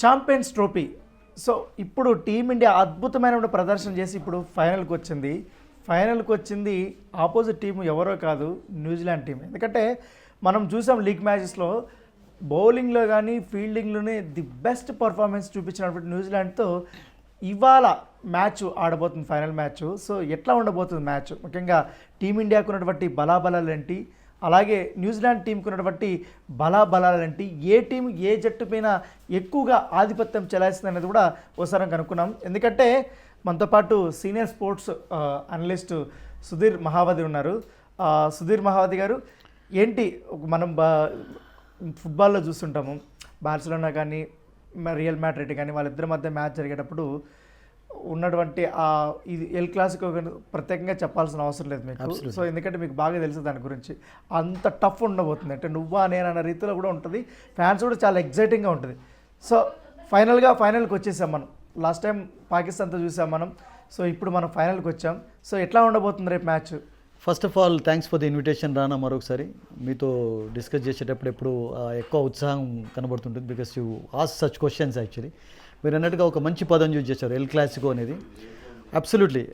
Champions trophy. So ఇప్పుడు team India అద్భుతమైన ప్రదర్శన చేసి ఇప్పుడు ఫైనల్కి వచ్చింది ఆపోజిట్ టీం ఎవరో కాదు, న్యూజిలాండ్ టీం. ఎందుకంటే మనం చూసాం లీగ్ మ్యాచెస్లో బౌలింగ్లో కానీ ఫీల్డింగ్లోనే ది బెస్ట్ పర్ఫార్మెన్స్ చూపించినటువంటి న్యూజిలాండ్తో ఇవాళ మ్యాచ్ ఆడబోతుంది, ఫైనల్ మ్యాచ్. సో ఎట్లా ఉండబోతుంది మ్యాచ్, ముఖ్యంగా టీమిండియాకు ఉన్నటువంటి బలాబలాలేంటి, అలాగే న్యూజిలాండ్ టీంకు ఉన్నటువంటి బలాబలాలేంటి, ఏ టీం ఏ జట్టు పైన ఎక్కువగా ఆధిపత్యం చెలాయిస్తుంది అనేది కూడా ఒకసారి కనుక్కున్నాం. ఎందుకంటే మనతో పాటు సీనియర్ స్పోర్ట్స్ అనలిస్ట్ సుధీర్ మహావతి ఉన్నారు. సుధీర్ మహావతి గారు, ఏంటి మనం ఫుట్బాల్లో చూస్తుంటాము, బార్సిలోనా కానీ రియల్ మాడ్రిడ్ కానీ వాళ్ళిద్దరి మధ్య మ్యాచ్ జరిగేటప్పుడు ఉన్నటువంటి ఇది ఎల్ క్లాసికో ప్రత్యేకంగా చెప్పాల్సిన అవసరం లేదు మీకు. సో ఎందుకంటే మీకు బాగా తెలుసు దాని గురించి. అంత టఫ్ ఉండబోతుంది, అంటే నువ్వా నేనన్న రీతిలో కూడా ఉంటుంది, ఫ్యాన్స్ కూడా చాలా ఎగ్జైటింగ్గా ఉంటుంది. సో ఫైనల్కి వచ్చేసాం మనం. లాస్ట్ టైం పాకిస్తాన్తో చూసాం మనం. సో ఇప్పుడు మనం ఫైనల్కి వచ్చాం. సో ఎట్లా ఉండబోతుంది రేపు match? First of all thanks for the invitation Rana. మరొకసారి మీతో డిస్కస్ చేసేటప్పుడు ఎప్పుడు ఎక్కువ ఉత్సాహం కనబడుతుంటుంది, because you ask such questions. Actually మీరు అన్నట్టుగా ఒక మంచి పదం యూజ్ చేశారు, ఎల్ క్లాసికో అనేది. అబ్సల్యూట్లీ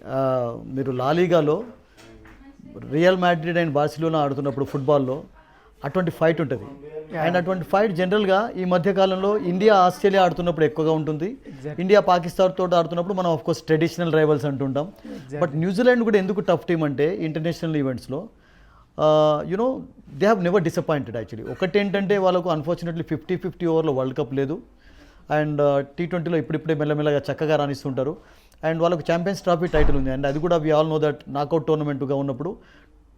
మీరు లాలీగాలో రియల్ మాడ్రిడ్ అండ్ బార్సిలోనా ఆడుతున్నప్పుడు ఫుట్బాల్లో అటువంటి ఫైట్ ఉంటుంది. అండ్ అటువంటి ఫైట్ జనరల్గా ఈ మధ్యకాలంలో ఇండియా ఆస్ట్రేలియా ఆడుతున్నప్పుడు ఎక్కువగా ఉంటుంది. ఇండియా పాకిస్తాన్ తోటి ఆడుతున్నప్పుడు మనం ఆఫ్కోర్స్ ట్రెడిషనల్ రైవల్స్ అంటుంటాం. బట్ న్యూజిలాండ్ కూడా ఎందుకు టఫ్ టీమ్ అంటే ఇంటర్నేషనల్ ఈవెంట్స్లో you know they have never disappointed. Actually ఒకటి ఏంటంటే వాళ్ళకు అన్ఫార్చునేట్లీ 50-50 ఓవర్లో వరల్డ్ కప్ లేదు. అండ్ T20లో ఇప్పుడిప్పుడే మెల్లమెల్లగా చక్కగా రాణిస్తుంటారు. అండ్ వాళ్ళకు ఛాంపియన్స్ ట్రోఫీ టైటిల్ ఉంది. అండ్ అది కూడా we all know that knockout టోర్నమెంట్గా ఉన్నప్పుడు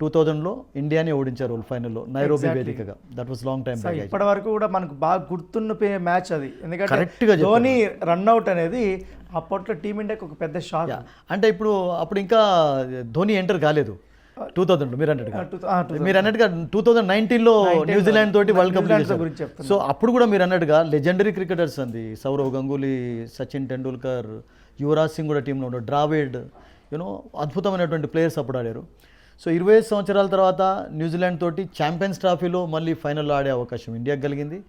2000లో ఇండియాని ఓడించారు వాళ్ళు ఫైనల్లో నైరోబి వేదికగా. That was long time back. ఇప్పటి వరకు కూడా మనకు బాగా గుర్తున్న మ్యాచ్ అది. ఎందుకంటే ధోని రన్అట్ అనేది అప్పట్లో టీమిండియాకి ఒక పెద్ద షాక్. అంటే అప్పుడు ఇంకా ధోని ఎంటర్ కాలేదు 2000లో. మీరు అన్నట్టుగా 2019లో న్యూజిలాండ్ తోటి వరల్డ్ కప్ గురించి. సో అప్పుడు కూడా మీరు అన్నట్టుగా లెజెండరీ క్రికెటర్స్ అంది, సౌరవ్ గంగూలీ, సచిన్ టెండూల్కర్, యువరాజ్ సింగ్ కూడా టీంలో ఉన్నాడు, ద్రావిడ్, అద్భుతమైనటువంటి ప్లేయర్స్ అప్పుడు ఆడారు. సో 25 సంవత్సరాల తర్వాత న్యూజిలాండ్ తోటి ఛాంపియన్స్ ట్రోఫీలో మళ్ళీ ఫైనల్లో ఆడే అవకాశం ఇండియాకి కలిగింది.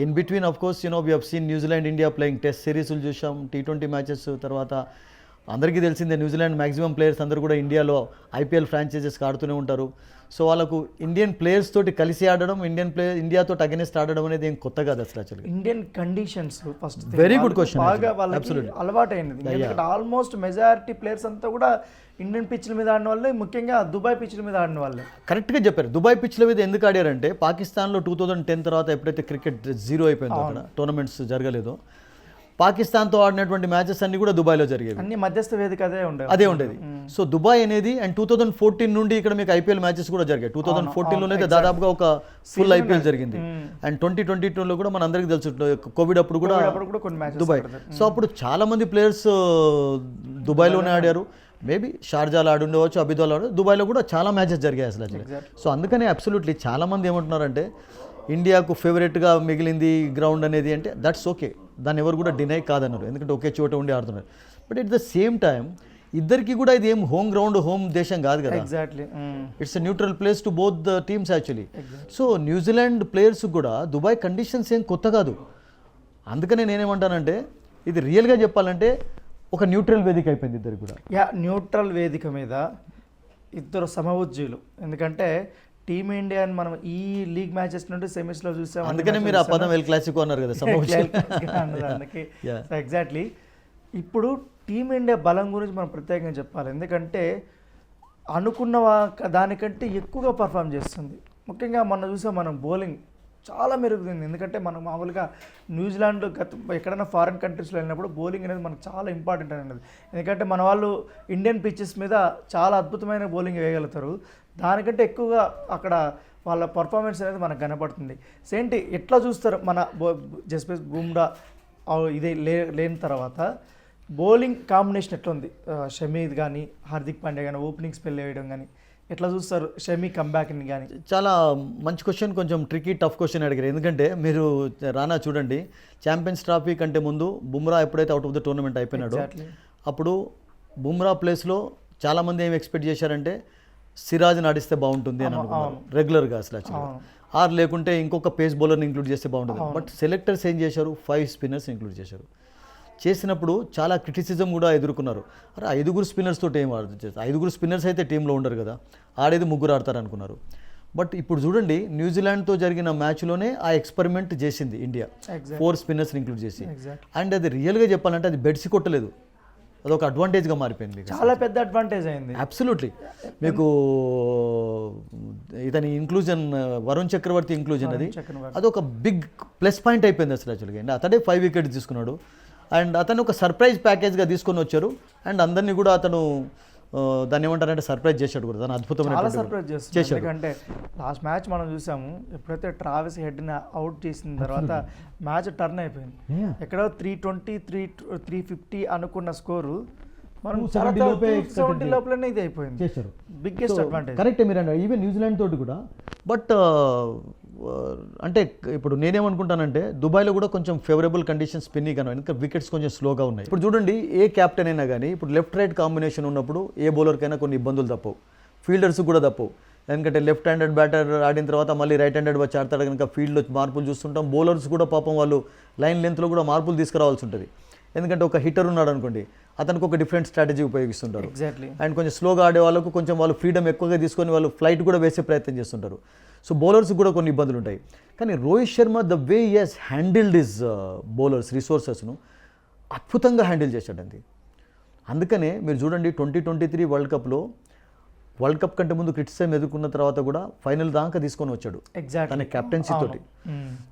In between of course we have seen New Zealand India playing test సిరీస్లు చూసాం, T20 మ్యాచెస్. తర్వాత అందరికీ తెలిసిందే న్యూజిలాండ్ మ్యాక్సిమం ప్లేయర్స్ అందరూ కూడా ఇండియాలో IPL ఫ్రాంచైజెస్కి ఆడుతూనే ఉంటారు. సో వాళ్ళకు ఇండియన్ ప్లేయర్స్ తోటి కలిసి ఆడడం, ఇండియాతో అగెనిస్ట్ ఆడడం అనేది ఏం కొత్త కాదు అసలు. యాక్చువల్గా Indian conditions first very good question. బాగా వాళ్ళకి అలవాటైనది. ఎందుకంటే ఆల్మోస్ట్ మెజారిటీ ప్లేయర్స్ అంతా కూడా ఇండియన్ పిచ్ల మీద ఆడిన వాళ్ళే, ముఖ్యంగా దుబాయ్ పిచ్ల మీద ఆడిన వాళ్ళే. కరెక్ట్గా చెప్పారు. దుబాయ్ పిచ్ల మీద ఎందుకు ఆడారంటే పాకిస్తాన్లో 2010 తర్వాత ఎప్పుడైతే క్రికెట్ జీరో అయిపోయిందో, అక్కడ టోర్నమెంట్స్ జరగలేదో, పాకిస్తాన్తో ఆడినటువంటి మ్యాచెస్ అన్ని కూడా దుబాయ్లో జరిగేవి. అన్ని మధ్యస్థ వేదిక అదే ఉండేది. సో దుబాయ్ అనేది అండ్ 2014 నుండి ఇక్కడ మీకు IPL మ్యాచెస్ కూడా జరిగాయి. 2014లోనే దాదాపుగా ఒక ఫుల్ IPL జరిగింది. అండ్ 2022లో కూడా మన అందరికీ తెలుసు కోవిడ్ అప్పుడు కూడా దుబాయ్. సో అప్పుడు చాలా మంది ప్లేయర్స్ దుబాయ్లోనే ఆడారు. మేబీ షార్జాలో ఆడుండవచ్చు, అబిదాలో దుబాయ్లో కూడా చాలా మ్యాచెస్ జరిగాయి అసలు. సో అందుకనే అబ్సల్యూట్లీ చాలామంది ఏమంటున్నారంటే ఇండియాకు ఫేవరెట్గా మిగిలింది గ్రౌండ్ అనేది అంటే దట్స్ ఓకే, దాన్ని ఎవరు కూడా డినై కాదన్నారు, ఎందుకంటే ఒకే చోట ఉండి ఆడుతున్నారు. But at the same time ఇద్దరికి కూడా ఇది ఏం హోమ్ గ్రౌండ్, హోమ్ దేశం కాదు కదా. Exactly it's a neutral place to both the teams actually. So New Zealand players కూడా దుబాయ్ కండిషన్స్ ఏం కొత్త కాదు. అందుకనే నేనేమంటానంటే ఇది రియల్గా చెప్పాలంటే ఒక న్యూట్రల్ వేదిక అయిపోయింది ఇద్దరు కూడా. న్యూట్రల్ వేదిక మీద ఇద్దరు సమవుజ్జీలు. ఎందుకంటే టీమిండియాని మనం ఈ లీగ్ మ్యాచెస్ నుండి సెమీస్లో చూసాం. అందుకనే మీరు ఆ పదం ఎల్ క్లాసికో అన్నారు కదా, అన్నదానికి. ఎగ్జాక్ట్లీ. ఇప్పుడు టీమిండియా బలం గురించి మనం ప్రత్యేకంగా చెప్పాలి. ఎందుకంటే అనుకున్న దానికంటే ఎక్కువగా పర్ఫామ్ చేస్తుంది. ముఖ్యంగా మొన్న చూసాం మనం బౌలింగ్ చాలా మెరుగుతుంది. ఎందుకంటే మనం మామూలుగా న్యూజిలాండ్ ఎక్కడైనా ఫారిన్ కంట్రీస్లో వెళ్ళినప్పుడు బౌలింగ్ అనేది మనకు చాలా ఇంపార్టెంట్ అనేది. ఎందుకంటే మన వాళ్ళు ఇండియన్ పిచ్చెస్ మీద చాలా అద్భుతమైన బౌలింగ్ వేయగలుగుతారు. దానికంటే ఎక్కువగా అక్కడ వాళ్ళ పర్ఫార్మెన్స్ అనేది మనకు కనపడుతుంది. ఏంటి ఎట్లా చూస్తారు మన జస్ప్రీత్ బుమ్రా ఇదే లేని తర్వాత బౌలింగ్ కాంబినేషన్ ఎట్లా ఉంది? షమీ కానీ హార్దిక్ పాండ్యా కానీ ఓపెనింగ్ స్పెల్ వేయడం కానీ ఎట్లా చూస్తారు? షమీ కంబ్యాక్ని కానీ. చాలా మంచి క్వశ్చన్, కొంచెం ట్రికీ టఫ్ క్వశ్చన్ అడిగారు. ఎందుకంటే మీరు రానా చూడండి, ఛాంపియన్స్ ట్రోఫీ కంటే ముందు బుమ్రా ఎప్పుడైతే అవుట్ ఆఫ్ ద టోర్నమెంట్ అయిపోయినాడో అప్పుడు బుమ్రా ప్లేస్లో చాలామంది ఏం ఎక్స్పెక్ట్ చేశారంటే సిరాజ్ నడిస్తే బాగుంటుంది అని అనుకున్నారు రెగ్యులర్గా అసలు. ఆర్ లేకుంటే ఇంకొక పేస్ బౌలర్ని ఇంక్లూడ్ చేస్తే బాగుంటుంది. బట్ సెలెక్టర్స్ ఏం చేశారు, 5 స్పిన్నర్స్ ఇంక్లూడ్ చేశారు. చేసినప్పుడు చాలా క్రిటిసిజం కూడా ఎదుర్కొన్నారు. అరే 5 స్పిన్నర్స్ తోటి ఏం ఆడుతుంది, 5 స్పిన్నర్స్ అయితే టీంలో ఉండరు కదా, ఆడేది 3 ఆడతారు అనుకున్నారు. బట్ ఇప్పుడు చూడండి, న్యూజిలాండ్తో జరిగిన మ్యాచ్లోనే ఆ ఎక్స్పెరిమెంట్ చేసింది ఇండియా, 4 స్పిన్నర్స్ని ఇంక్లూడ్ చేసి. అండ్ అది రియల్గా చెప్పాలంటే అది బెడ్సి కొట్టలేదు, అదొక అడ్వాంటేజ్గా మారిపోయింది మీకు. చాలా పెద్ద అడ్వాంటేజ్ అయింది. అబ్సల్యూట్లీ. మీకు ఇతని ఇంక్లూజన్, వరుణ్ చక్రవర్తి ఇంక్లూజన్ అదొక బిగ్ ప్లస్ పాయింట్ అయిపోయింది అసలు యాక్చువల్గా. అతడే 5 వికెట్స్ తీసుకున్నాడు. అండ్ అతను ఒక సర్ప్రైజ్ ప్యాకేజ్గా తీసుకొని వచ్చారు. అండ్ అందరినీ కూడా అతను దాన్ని ఏమంటారంటే సర్ప్రైజ్ చేశాడు కూడా, దాని అద్భుతమైన సర్ప్రైజ్ చేశాడు. ఎందుకంటే లాస్ట్ మ్యాచ్ మనం చూసాము, ఎప్పుడైతే ట్రావిస్ హెడ్ని అవుట్ చేసిన తర్వాత మ్యాచ్ టర్న్ అయిపోయింది. ఎక్కడో 320 350 అనుకున్న స్కోరు మనం 70 లోపలనే ఇది అయిపోయింది. చేశారు. Biggest advantage. కరెక్టే మీరు అన్నారు, ఈవెన్ న్యూజిలాండ్ తోటి కూడా. బట్ అంటే ఇప్పుడు నేనేమనుకుంటానంటే దుబాయ్లో కూడా కొంచెం ఫేవరబుల్ కండిషన్స్ స్పిన్నింగ్ కన్నా, ఇంకా వికెట్స్ కొంచెం స్లోగా ఉన్నాయి. ఇప్పుడు చూడండి, ఏ క్యాప్టెన్ అయినా కానీ ఇప్పుడు లెఫ్ట్ రైట్ కాంబినేషన్ ఉన్నప్పుడు ఏ బౌలర్కైనా కొన్ని ఇబ్బందులు తప్పవు, ఫీల్డర్స్ కూడా తప్పవు. ఎందుకంటే లెఫ్ట్ హ్యాండెడ్ బ్యాటర్ ఆడిన తర్వాత మళ్ళీ రైట్ హ్యాండెడ్ వచ్చి ఆడతాడు కనుక ఫీల్డ్లో మార్పులు చూస్తుంటాం. బౌలర్స్ కూడా పాపం వాళ్ళు లైన్ లెంత్లో కూడా మార్పులు తీసుకురావాల్సి ఉంటుంది. ఎందుకంటే ఒక హిట్టర్ ఉన్నాడు అనుకోండి, అతనికి ఒక డిఫరెంట్ స్ట్రాటజీ ఉపయోగిస్తుంటారు. ఎగ్జాక్ట్లీ. అండ్ కొంచెం స్లోగా ఆడే వాళ్ళకు కొంచెం వాళ్ళు ఫ్రీడమ్ ఎక్కువగా తీసుకొని వాళ్ళు ఫ్లైట్ కూడా వేసే ప్రయత్నం చేస్తుంటారు. సో బౌలర్స్ కూడా కొన్ని ఇబ్బందులు ఉంటాయి. కానీ Rohit Sharma the way he has handled his bowlers రిసోర్సెస్ను అద్భుతంగా హ్యాండిల్ చేశాడండి. అందుకనే మీరు చూడండి 2023 వరల్డ్ కప్లో, వరల్డ్ కప్ కంటే ముందు క్రిటిసిజం ఎదుర్కొన్న తర్వాత కూడా ఫైనల్ దాకా తీసుకొని వచ్చాడు తన కెప్టెన్సీ తోటి.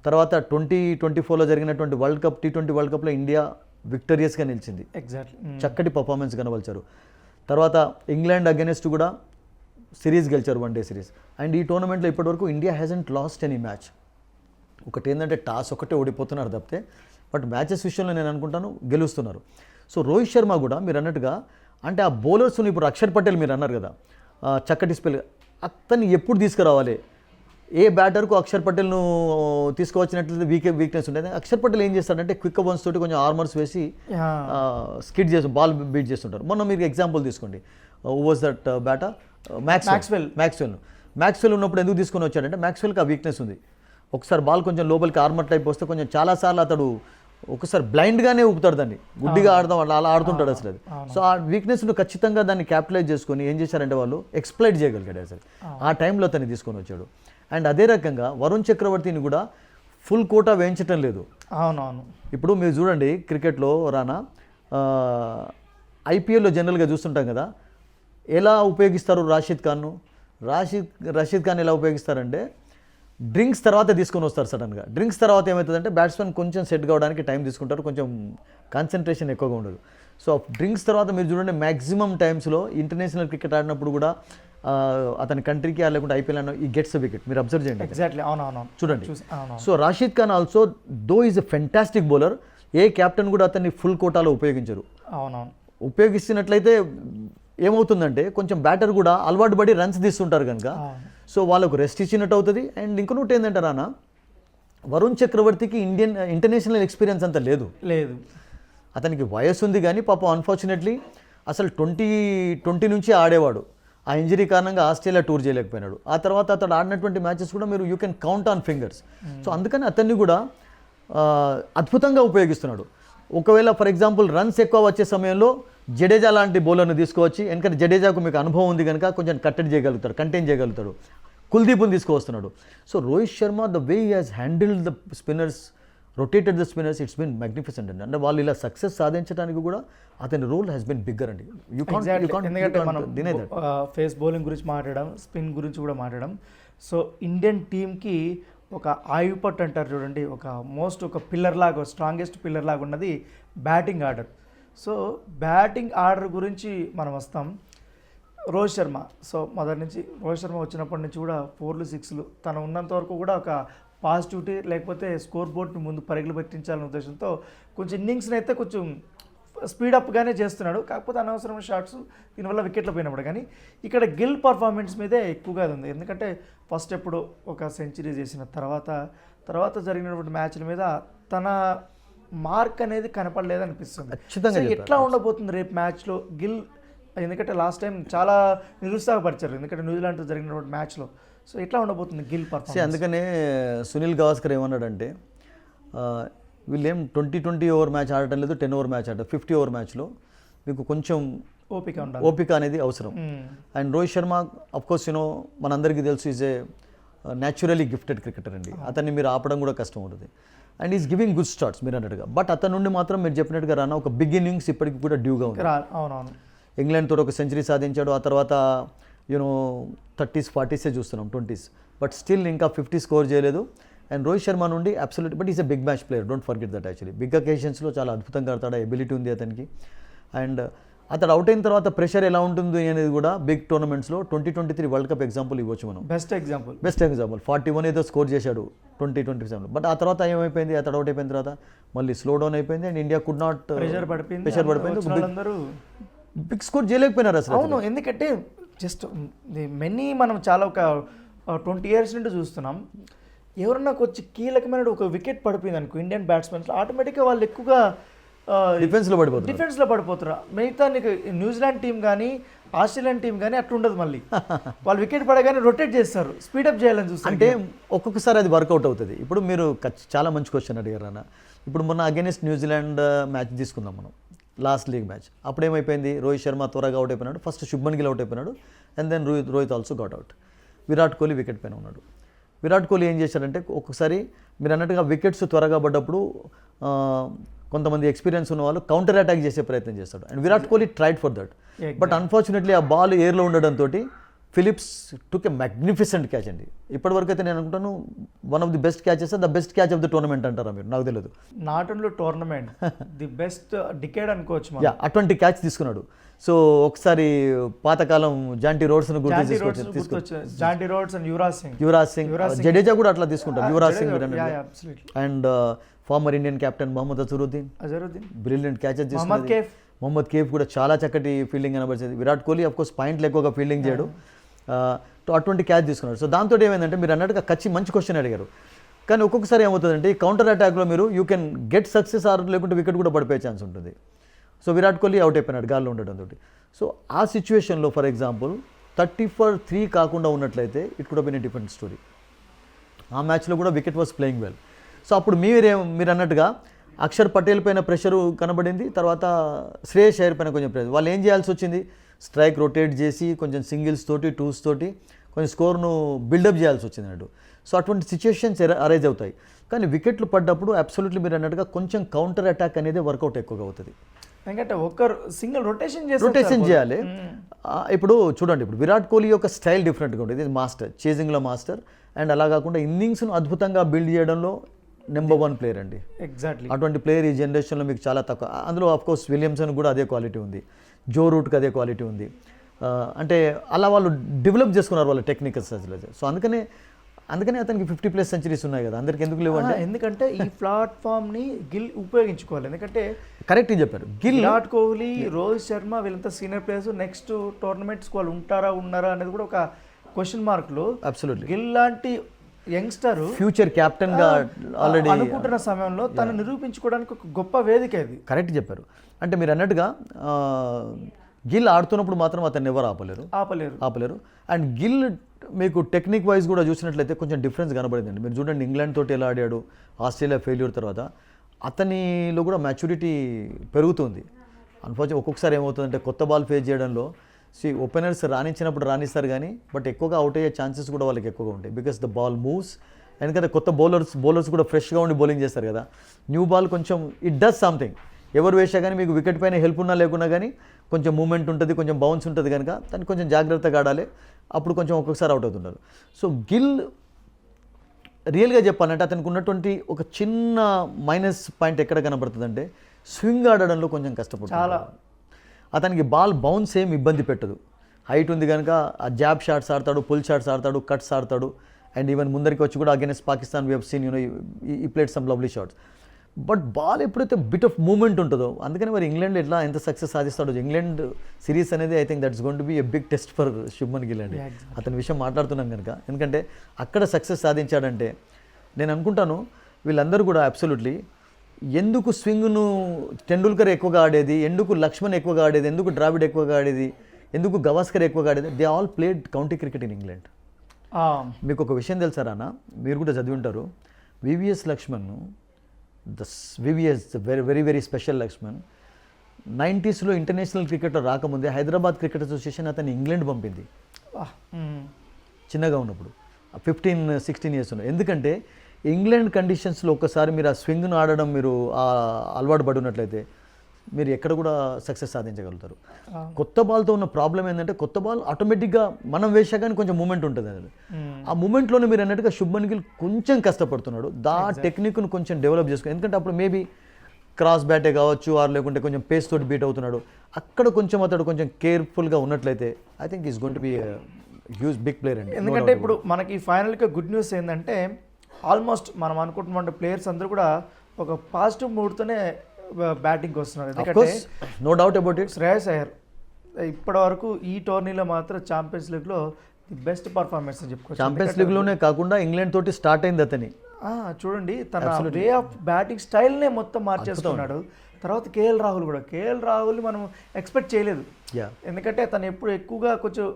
తర్వాత 2024లో జరిగినటువంటి వరల్డ్ కప్, T20 వరల్డ్ కప్లో ఇండియా విక్టరియస్గా నిలిచింది. చక్కటి పర్ఫార్మెన్స్ కనబలిచారు. తర్వాత ఇంగ్లాండ్ అగెనిస్ట్ కూడా సిరీస్ గెలిచారు, 1 డే సిరీస్. అండ్ ఈ టోర్నమెంట్లో ఇప్పటివరకు India hasn't last any match. ఒకటి ఏంటంటే టాస్ ఒకటే ఓడిపోతున్నారు తప్పితే, బట్ మ్యాచెస్ విషయంలో నేను అనుకుంటాను గెలుస్తున్నారు. సో రోహిత్ శర్మ కూడా మీరు అన్నట్టుగా, అంటే ఆ బౌలర్స్ని ఇప్పుడు అక్షర్ పటేల్ మీరు అన్నారు కదా, చక్కటి స్పెల్, అతన్ని ఎప్పుడు తీసుకురావాలి, ఏ బ్యాటర్కు అక్షర్ పటేల్ను తీసుకువచ్చినట్లయితే వీక్నెస్ ఉంటుంది. అక్షర్ పటేల్ ఏం చేస్తాడంటే క్విక్ బౌన్స్ తోటి కొంచెం ఆర్మర్స్ వేసి స్కిడ్ చేసి బాల్ బీట్ చేస్తుంటారు. మొన్న మీరు ఎగ్జాంపుల్ తీసుకోండి, వాజ్ దట్ బ్యాటర్ మ్యాక్స్వెల్ ఉన్నప్పుడు ఎందుకు తీసుకొని వచ్చాడంటే మ్యాక్స్వెల్కి ఆ వీక్నెస్ ఉంది. ఒకసారి బాల్ కొంచెం లోపలికి ఆర్మర్ టైప్ వస్తే కొంచెం చాలాసార్లు అతడు ఒకసారి బ్లైండ్గానే ఊపుతాడు, దాన్ని గుడ్డిగా ఆడదాం అలా ఆడుతుంటాడు అసలు అది. సో ఆ వీక్నెస్ను ఖచ్చితంగా దాన్ని క్యాపిటలైజ్ చేసుకొని ఏం చేశారంటే వాళ్ళు ఎక్స్ప్లైట్ చేయగలిగాడు అసలు. ఆ టైంలో తను తీసుకొని వచ్చాడు. అండ్ అదే రకంగా వరుణ్ చక్రవర్తిని కూడా ఫుల్ కోటా వేయించటం లేదు. అవునవును. ఇప్పుడు మీరు చూడండి క్రికెట్లో రానా, ఐపీఎల్లో జనరల్గా చూస్తుంటాం కదా, ఎలా ఉపయోగిస్తారు రషీద్ ఖాన్ ఎలా ఉపయోగిస్తారంటే డ్రింక్స్ తర్వాత తీసుకొని వస్తారు సడన్గా. డ్రింక్స్ తర్వాత ఏమవుతుందంటే బ్యాట్స్మెన్ కొంచెం సెట్ కావడానికి టైం తీసుకుంటారు, కొంచెం కాన్సన్ట్రేషన్ ఎక్కువగా ఉండదు. సో డ్రింక్స్ తర్వాత మీరు చూడండి మ్యాక్సిమం టైమ్స్లో ఇంటర్నేషనల్ క్రికెట్ ఆడినప్పుడు కూడా అతని కంట్రీకి లేకుంటే ఐపీఎల్ అన్న ఈ గెట్స్ వికెట్ మీరు అబ్జర్వ్ చేయండి. ఎగ్జాక్ట్లీ, అవునవును, చూడండి. So Rashid Khan also though is a fantastic bowler. ఏ క్యాప్టెన్ కూడా అతన్ని ఫుల్ కోటాలో ఉపయోగించరు. అవునవును. ఉపయోగిస్తున్నట్లయితే ఏమవుతుందంటే కొంచెం బ్యాటర్ కూడా అలవాటు పడి రన్స్ తీస్తుంటారు కనుక సో వాళ్ళకు రెస్ట్ ఇచ్చినట్టు అవుతుంది. అండ్ ఇంకొకటి ఏంటంటే రానా, వరుణ్ చక్రవర్తికి ఇంటర్నేషనల్ ఎక్స్పీరియన్స్ అంత లేదు. అతనికి వయసు ఉంది కానీ పాపం అన్ఫార్చునేట్లీ అసలు 2020 నుంచి ఆడేవాడు. ఆ ఇంజరీ కారణంగా ఆస్ట్రేలియా టూర్ చేయలేకపోయినాడు. ఆ తర్వాత అతడు ఆడినటువంటి మ్యాచెస్ కూడా మీరు you can count on fingers. So అందుకని అతన్ని కూడా అద్భుతంగా ఉపయోగిస్తున్నాడు. ఒకవేళ ఫర్ ఎగ్జాంపుల్ రన్స్ ఎక్కువ వచ్చే సమయంలో జడేజా లాంటి బౌలర్ని తీసుకువచ్చి, ఎందుకంటే జడేజాకు మీకు అనుభవం ఉంది కనుక కొంచెం కంటైన్ చేయగలుగుతాడు. కుల్దీప్ని తీసుకువస్తున్నాడు. So Rohit Sharma the way he has handled the spinners, rotated the spinners, it's been magnificent అండి. అంటే వాళ్ళు ఇలా సక్సెస్ సాధించడానికి కూడా అతని రోల్ హ్యాస్ బిన్ బిగ్గర్ అండి. ఎందుకంటే మనం ఫేస్ బౌలింగ్ గురించి మాట్లాడడం, స్పిన్ గురించి కూడా మాట్లాడడం. సో ఇండియన్ టీమ్కి ఒక ఆయుపట్టు అంటారు చూడండి, ఒక పిల్లర్ లాగా, స్ట్రాంగెస్ట్ పిల్లర్ లాగా ఉన్నది batting order. So batting order గురించి మనం వస్తాం. రోహిత్ శర్మ, సో మొదటి నుంచి రోహిత్ శర్మ వచ్చినప్పటి నుంచి కూడా 4లు 6లు తను ఉన్నంత వరకు కూడా ఒక పాజిటివిటీ, లేకపోతే స్కోర్ బోర్డ్ని ముందు పరుగులు పెట్టించాలనే ఉద్దేశంతో కొంచెం ఇన్నింగ్స్ని అయితే కొంచెం స్పీడప్గానే చేస్తున్నాడు. కాకపోతే అనవసరమైన షాట్స్ దీనివల్ల వికెట్లు పోయినప్పుడు. కానీ ఇక్కడ గిల్ పర్ఫార్మెన్స్ మీదే ఎక్కువగా ఉంది. ఎందుకంటే ఫస్ట్ ఎప్పుడు ఒక సెంచరీ చేసిన తర్వాత జరిగినటువంటి మ్యాచ్ల మీద తన మార్క్ అనేది కనపడలేదనిపిస్తుంది. ఎట్లా ఉండబోతుంది రేపు మ్యాచ్లో గిల్? ఎందుకంటే లాస్ట్ టైం చాలా నిరుత్సాహపరిచారు, ఎందుకంటే న్యూజిలాండ్తో జరిగినటువంటి మ్యాచ్లో సో ఎట్లా ఉండబోతుంది గిల్ పర్ఫార్మెన్స్? అందుకనే సునీల్ గవాస్కర్ ఏమన్నాడంటే వీళ్ళేం 20 ఓవర్ మ్యాచ్ ఆడటం లేదు, 10 ఓవర్ మ్యాచ్ ఆడటం, 50 ఓవర్ మ్యాచ్లో మీకు కొంచెం ఓపిక అనేది అవసరం. అండ్ రోహిత్ శర్మ అఫ్కోర్స్ మనందరికీ తెలుసు is a naturally gifted cricketer అండి. అతన్ని మీరు ఆపడం కూడా కష్టం ఉంటుంది. And is giving good starts మీరు అన్నట్టుగా. బట్ అతని నుండి మాత్రం మీరు చెప్పినట్టుగా రానా ఒక బిగ్ ఇన్నింగ్స్ ఇప్పటికి కూడా డ్యూగా ఉంది. అవునవును, ఇంగ్లాండ్ తోటి ఒక సెంచరీ సాధించాడు. ఆ తర్వాత 30s 40s చూస్తున్నాం, 20s, బట్ స్టిల్ ఇంకా 50 స్కోర్ చేయలేదు. అండ్ రోహిత్ శర్మ నుండి absolute, but is a big match player, don't forget that. Actually big అకేషన్స్లో చాలా అద్భుతంగా ఆడతాడు, ఎబిలిటీ ఉంది అతనికి. అండ్ అతడు అవుట్ అయిన తర్వాత ప్రెషర్ ఎలా ఉంటుంది అనేది కూడా బిగ్ టోర్నమెంట్స్లో 2023 వరల్డ్ కప్ ఎగ్జాంపుల్ ఇవ్వచ్చు మనం. బెస్ట్ ఎగ్జాంపుల్ 41 ఏదో స్కోర్ చేశాడు 2027. బట్ ఆ తర్వాత ఏమైపోయింది, అతడు అవుట్ అయిపోయిన తర్వాత మళ్ళీ స్లో డౌన్ అయిపోయింది. And India could not pressure పడిపోయింది, బిగ్ స్కోర్ చేయలేకపోయినారు అసలు. అవును, ఎందుకంటే జస్ట్ మెనీ మనం చాలా ఒక 20 years నుండి చూస్తున్నాం. ఎవరన్నా వచ్చి కీలకమైన ఒక వికెట్ పడిపోయింది అనుకో ఇండియన్ బ్యాట్స్మెన్స్, ఆటోమేటిక్గా వాళ్ళు ఎక్కువగా డిఫెన్స్లో పడిపోతారు. మిగతా నీకు న్యూజిలాండ్ టీం కానీ ఆస్ట్రేలియన్ టీం కానీ అట్లా ఉండదు. మళ్ళీ వాళ్ళు వికెట్ పడగానే రొటేట్ చేస్తారు, స్పీడప్ చేయాలని చూస్తారు. అంటే ఒక్కొక్కసారి అది వర్కౌట్ అవుతుంది. ఇప్పుడు మీరు చాలా మంచి క్వశ్చన్ అడిగారు అన్న. ఇప్పుడు మొన్న అగైనెస్ట్ న్యూజిలాండ్ మ్యాచ్ తీసుకుందాం మనం, లాస్ట్ లీగ్ మ్యాచ్. అప్పుడు ఏమైపోయింది, రోహిత్ శర్మ త్వరగా అవుట్ అయిపోయినాడు, ఫస్ట్ శుభ్మన్ గిల్ అవుట్ అయిపోయినాడు, and then Rohit also got out. Virat Kohli wicket పైన ఉన్నాడు. విరాట్ కోహ్లీ ఏం చేశారంటే ఒక్కొక్కసారి మీరు అన్నట్టుగా వికెట్స్ త్వరగా పడ్డప్పుడు కొంతమంది ఎక్స్పీరియన్స్ ఉన్న వాళ్ళు కౌంటర్ అటాక్ చేసే ప్రయత్నం చేస్తాడు. And Virat Kohli tried for that. But unfortunately ఆ బాల్ ఎయిర్లో ఉండడంతో ఫిలిప్స్ టుక్ ఎ మ్యాగ్నిఫిసెంట్ క్యాచ్ అండి. ఇప్పటివరకు అయితే నేను అనుకుంటాను one of the best catches, the best catch of the tournament అంటారా మీరు, నాకు తెలియదు. Not only tournament, the best decade అనుకోవచ్చు. అటువంటి క్యాచ్ తీసుకున్నాడు. సో ఒకసారి పాతకాలం Jonty roads Jonty roads and Yuvraj Singh, Jadeja కూడా అట్లా తీసుకుంటారు. Yuvraj Singh and former Indian captain Mohammed Azharuddin brilliant catches తీసుకున్నారు. మొహమ్మద్ కేఫ్ కూడా చాలా చక్కటి ఫీల్డింగ్ కనబడుతుంది. విరాట్ కోహ్లీ అఫ్కోర్స్ పాయింట్లు ఎక్కువగా ఫీల్డింగ్ చేయడు, అటువంటి క్యాచ్ తీసుకున్నాడు. సో దాంతో ఏమైందంటే మీరు అన్నట్టుగా మంచి క్వశ్చన్ అడిగారు. కానీ ఒక్కొక్కసారి ఏమవుతుందంటే ఈ కౌంటర్ అటాక్లో మీరు you can get success or లేకుంటే వికెట్ కూడా పడిపోయే ఛాన్స్ ఉంటుంది. సో విరాట్ కోహ్లీ అవుట్ అయిపోయినాడు గాల్లో ఉండడంతో. సో ఆ సిచ్యువేషన్లో ఫర్ ఎగ్జాంపుల్ 30-3 కాకుండా ఉన్నట్లయితే it could been a different story. ఆ మ్యాచ్లో కూడా wicket was playing well. So అప్పుడు మీరు అన్నట్టుగా అక్షర్ పటేల్ పైన ప్రెషరు కనబడింది, తర్వాత శ్రేయస్ అయ్యర్ పైన కొంచెం ప్రెషర్. వాళ్ళు ఏం చేయాల్సి వచ్చింది, స్ట్రైక్ రొటేట్ చేసి కొంచెం సింగిల్స్ తోటి 2s తోటి కొంచెం స్కోర్ను బిల్డప్ చేయాల్సి వచ్చింది అన్నట్టు. సో అటువంటి సిచ్యువేషన్స్ అరైజ్ అవుతాయి. కానీ వికెట్లు పడ్డప్పుడు అబ్సల్యూట్లీ మీరు అన్నట్టుగా కొంచెం కౌంటర్ అటాక్ అనేది వర్కౌట్ ఎక్కువగా అవుతుంది. ఎందుకంటే ఒక్కరు సింగిల్ రొటేషన్ చేయాలి. ఇప్పుడు చూడండి, ఇప్పుడు విరాట్ కోహ్లీ యొక్క స్టైల్ డిఫరెంట్గా ఉంటుంది. ఇది మాస్టర్, చేజింగ్లో మాస్టర్. అండ్ అలా కాకుండా ఇన్నింగ్స్ను అద్భుతంగా బిల్డ్ చేయడంలో నెంబర్ 1 ప్లేయర్ అండి. ఎగ్జాక్ట్లీ అటువంటి ప్లేయర్ ఈ జనరేషన్లో మీకు చాలా తక్కువ. అందులో ఆఫ్కోర్స్ విలియమ్సన్ కూడా అదే క్వాలిటీ ఉంది, జో రూట్కి అదే క్వాలిటీ ఉంది. అంటే అలా వాళ్ళు డెవలప్ చేసుకున్నారు వాళ్ళ టెక్నికల్ స్టైల్లో. సో అందుకనే అతనికి 50+ సెంచరీస్ ఉన్నాయి కదా, అందరికి ఎందుకు లేవు అంటే ఎందుకంటే ఈ ప్లాట్ఫామ్ని గిల్ ఉపయోగించుకోవాలి. ఎందుకంటే కరెక్ట్గా చెప్పారు, విరాట్ కోహ్లీ, రోహిత్ శర్మ వీళ్ళంతా సీనియర్ ప్లేయర్స్. నెక్స్ట్ టోర్నమెంట్స్ వాళ్ళు ఉన్నారా అనేది కూడా ఒక క్వశ్చన్ మార్క్లు. అబ్సల్యూట్లీ గిల్ లాంటి యంగ్స్టర్ ఫ్యూచర్ కెప్టెన్ గా ఆల్రెడీ అనుకుంటున్న సమయంలో తను నిరూపించుకోవడానికి ఒక గొప్ప వేదిక ఇది. కరెక్ట్ చెప్పారు. అంటే మీరు అన్నట్టుగా గిల్ ఆడుతున్నప్పుడు మాత్రం అతన్ని ఎవరు ఆపలేరు. అండ్ గిల్ మీకు టెక్నిక్ వైజ్ కూడా చూసినట్లయితే కొంచెం డిఫరెన్స్ కనబడిందండి. మీరు చూడండి ఇంగ్లాండ్ తోటి ఎలా ఆడాడు, ఆస్ట్రేలియా ఫెయిల్యూర్ తర్వాత అతనిలో కూడా మ్యాచ్యూరిటీ పెరుగుతుంది. అన్ఫార్చునేట్ ఒక్కొక్కసారి ఏమవుతుందంటే కొత్త బాల్ ఫేస్ చేయడంలో ఓపెనర్స్ రాణించినప్పుడు రాణిస్తారు కానీ బట్ ఎక్కువగా అవుట్ అయ్యే ఛాన్సెస్ కూడా వాళ్ళకి ఎక్కువగా ఉంటాయి. Because the ball moves. ఎందుకంటే కొత్త బౌలర్స్ కూడా ఫ్రెష్గా ఉండి బౌలింగ్ చేస్తారు కదా. న్యూ బాల్ కొంచెం ఇట్ డస్ సంథింగ్. ఎవరు వేసా కానీ మీకు వికెట్ పైన హెల్ప్ ఉన్నా లేకున్నా కానీ కొంచెం మూమెంట్ ఉంటుంది, కొంచెం బౌన్స్ ఉంటుంది కనుక దాన్ని కొంచెం జాగ్రత్తగా ఆడాలి. అప్పుడు కొంచెం ఒక్కొక్కసారి అవుట్ అవుతుంటారు. సో గిల్ రియల్గా చెప్పాలంటే అతనికి ఉన్నటువంటి ఒక చిన్న మైనస్ పాయింట్ ఎక్కడ కనబడుతుందంటే స్వింగ్ ఆడడంలో కొంచెం కష్టపడుతుంది. చాలా అతనికి బాల్ బౌన్స్ ఏం ఇబ్బంది పెట్టదు. హైట్ ఉంది కనుక ఆ జాబ్ షాట్స్ ఆడతాడు, పుల్ షాట్స్ ఆడతాడు, కట్స్ ఆడతాడు. అండ్ ఈవెన్ ముందరికి వచ్చి కూడా against Pakistan we have seen he played some lovely shots. But ball ఎప్పుడైతే బిట్ ఆఫ్ మూమెంట్ ఉంటుందో అందుకని మరి ఇంగ్లాండ్ ఎంత సక్సెస్ సాధిస్తాడో. ఇంగ్లాండ్ సిరీస్ అనేది I think that's going to be a big test for Shubman Gill అండి. అతని విషయం మాట్లాడుతున్నాం కనుక. ఎందుకంటే అక్కడ సక్సెస్ సాధించాడంటే నేను అనుకుంటాను వీళ్ళందరూ కూడా అబ్సల్యూట్లీ ఎందుకు స్వింగ్ను టెండూల్కర్ ఎక్కువగా ఆడేది, ఎందుకు లక్ష్మణ్ ఎక్కువగా ఆడేది, ఎందుకు ద్రావిడ్ ఎక్కువగా ఆడేది, ఎందుకు గవాస్కర్ ఎక్కువగా ఆడేది, they all played county cricket in England. మీకు ఒక విషయం తెలుసారా అన్న, మీరు కూడా చదివి ఉంటారు, VVS Laxman, VVS very very very special Laxman 90s international క్రికెట్లో రాకముందే హైదరాబాద్ క్రికెట్ అసోసియేషన్ అతన్ని ఇంగ్లాండ్ పంపింది చిన్నగా ఉన్నప్పుడు, 15-16 years ఉన్నాయి. ఎందుకంటే ఇంగ్లాండ్ కండిషన్స్లో ఒక్కసారి మీరు ఆ స్వింగ్ను ఆడడం మీరు అలవాటు పడి ఉన్నట్లయితే మీరు ఎక్కడ కూడా సక్సెస్ సాధించగలుగుతారు. కొత్త బాల్తో ఉన్న ప్రాబ్లం ఏంటంటే కొత్త బాల్ ఆటోమేటిక్గా మనం వేసా కానీ కొంచెం మూమెంట్ ఉంటుంది అది. ఆ మూమెంట్లోనే మీరు అన్నట్టుగా శుభ్మన్ గిల్ కొంచెం కష్టపడుతున్నాడు, టెక్నిక్ను కొంచెం డెవలప్ చేసుకుని, ఎందుకంటే అప్పుడు మేబీ క్రాస్ బ్యాటే కావచ్చు ఆర్ లేకుంటే కొంచెం పేస్ తోటి బీట్ అవుతున్నాడు, అక్కడ కొంచెం అతడు కొంచెం కేర్ఫుల్గా ఉన్నట్లయితే I think is going to be huge big player అండి. ఎందుకంటే ఇప్పుడు మనకి ఫైనల్గా గుడ్ న్యూస్ ఏంటంటే ఆల్మోస్ట్ మనం అనుకుంటున్న ప్లేయర్స్ అందరూ కూడా ఒక పాజిటివ్ మూడ్తోనే బ్యాటింగ్కి వస్తున్నారు. ఎందుకంటే no doubt about it. Shreyas Iyer ఇప్పటి వరకు ఈ టోర్నీలో మాత్రం ఛాంపియన్స్ లీగ్లో ది బెస్ట్ పర్ఫార్మెన్స్ అని చెప్పుకోవచ్చు. ఛాంపియన్స్ లీగ్లోనే కాకుండా ఇంగ్లాండ్ తోటి స్టార్ట్ అయింది అతని. చూడండి తన వే ఆఫ్ బ్యాటింగ్ స్టైల్నే మొత్తం మార్చేస్తున్నాడు. తర్వాత కేఎల్ రాహుల్ మనం ఎక్స్పెక్ట్ చేయలేదు, ఎందుకంటే తను ఎప్పుడు ఎక్కువగా కొంచెం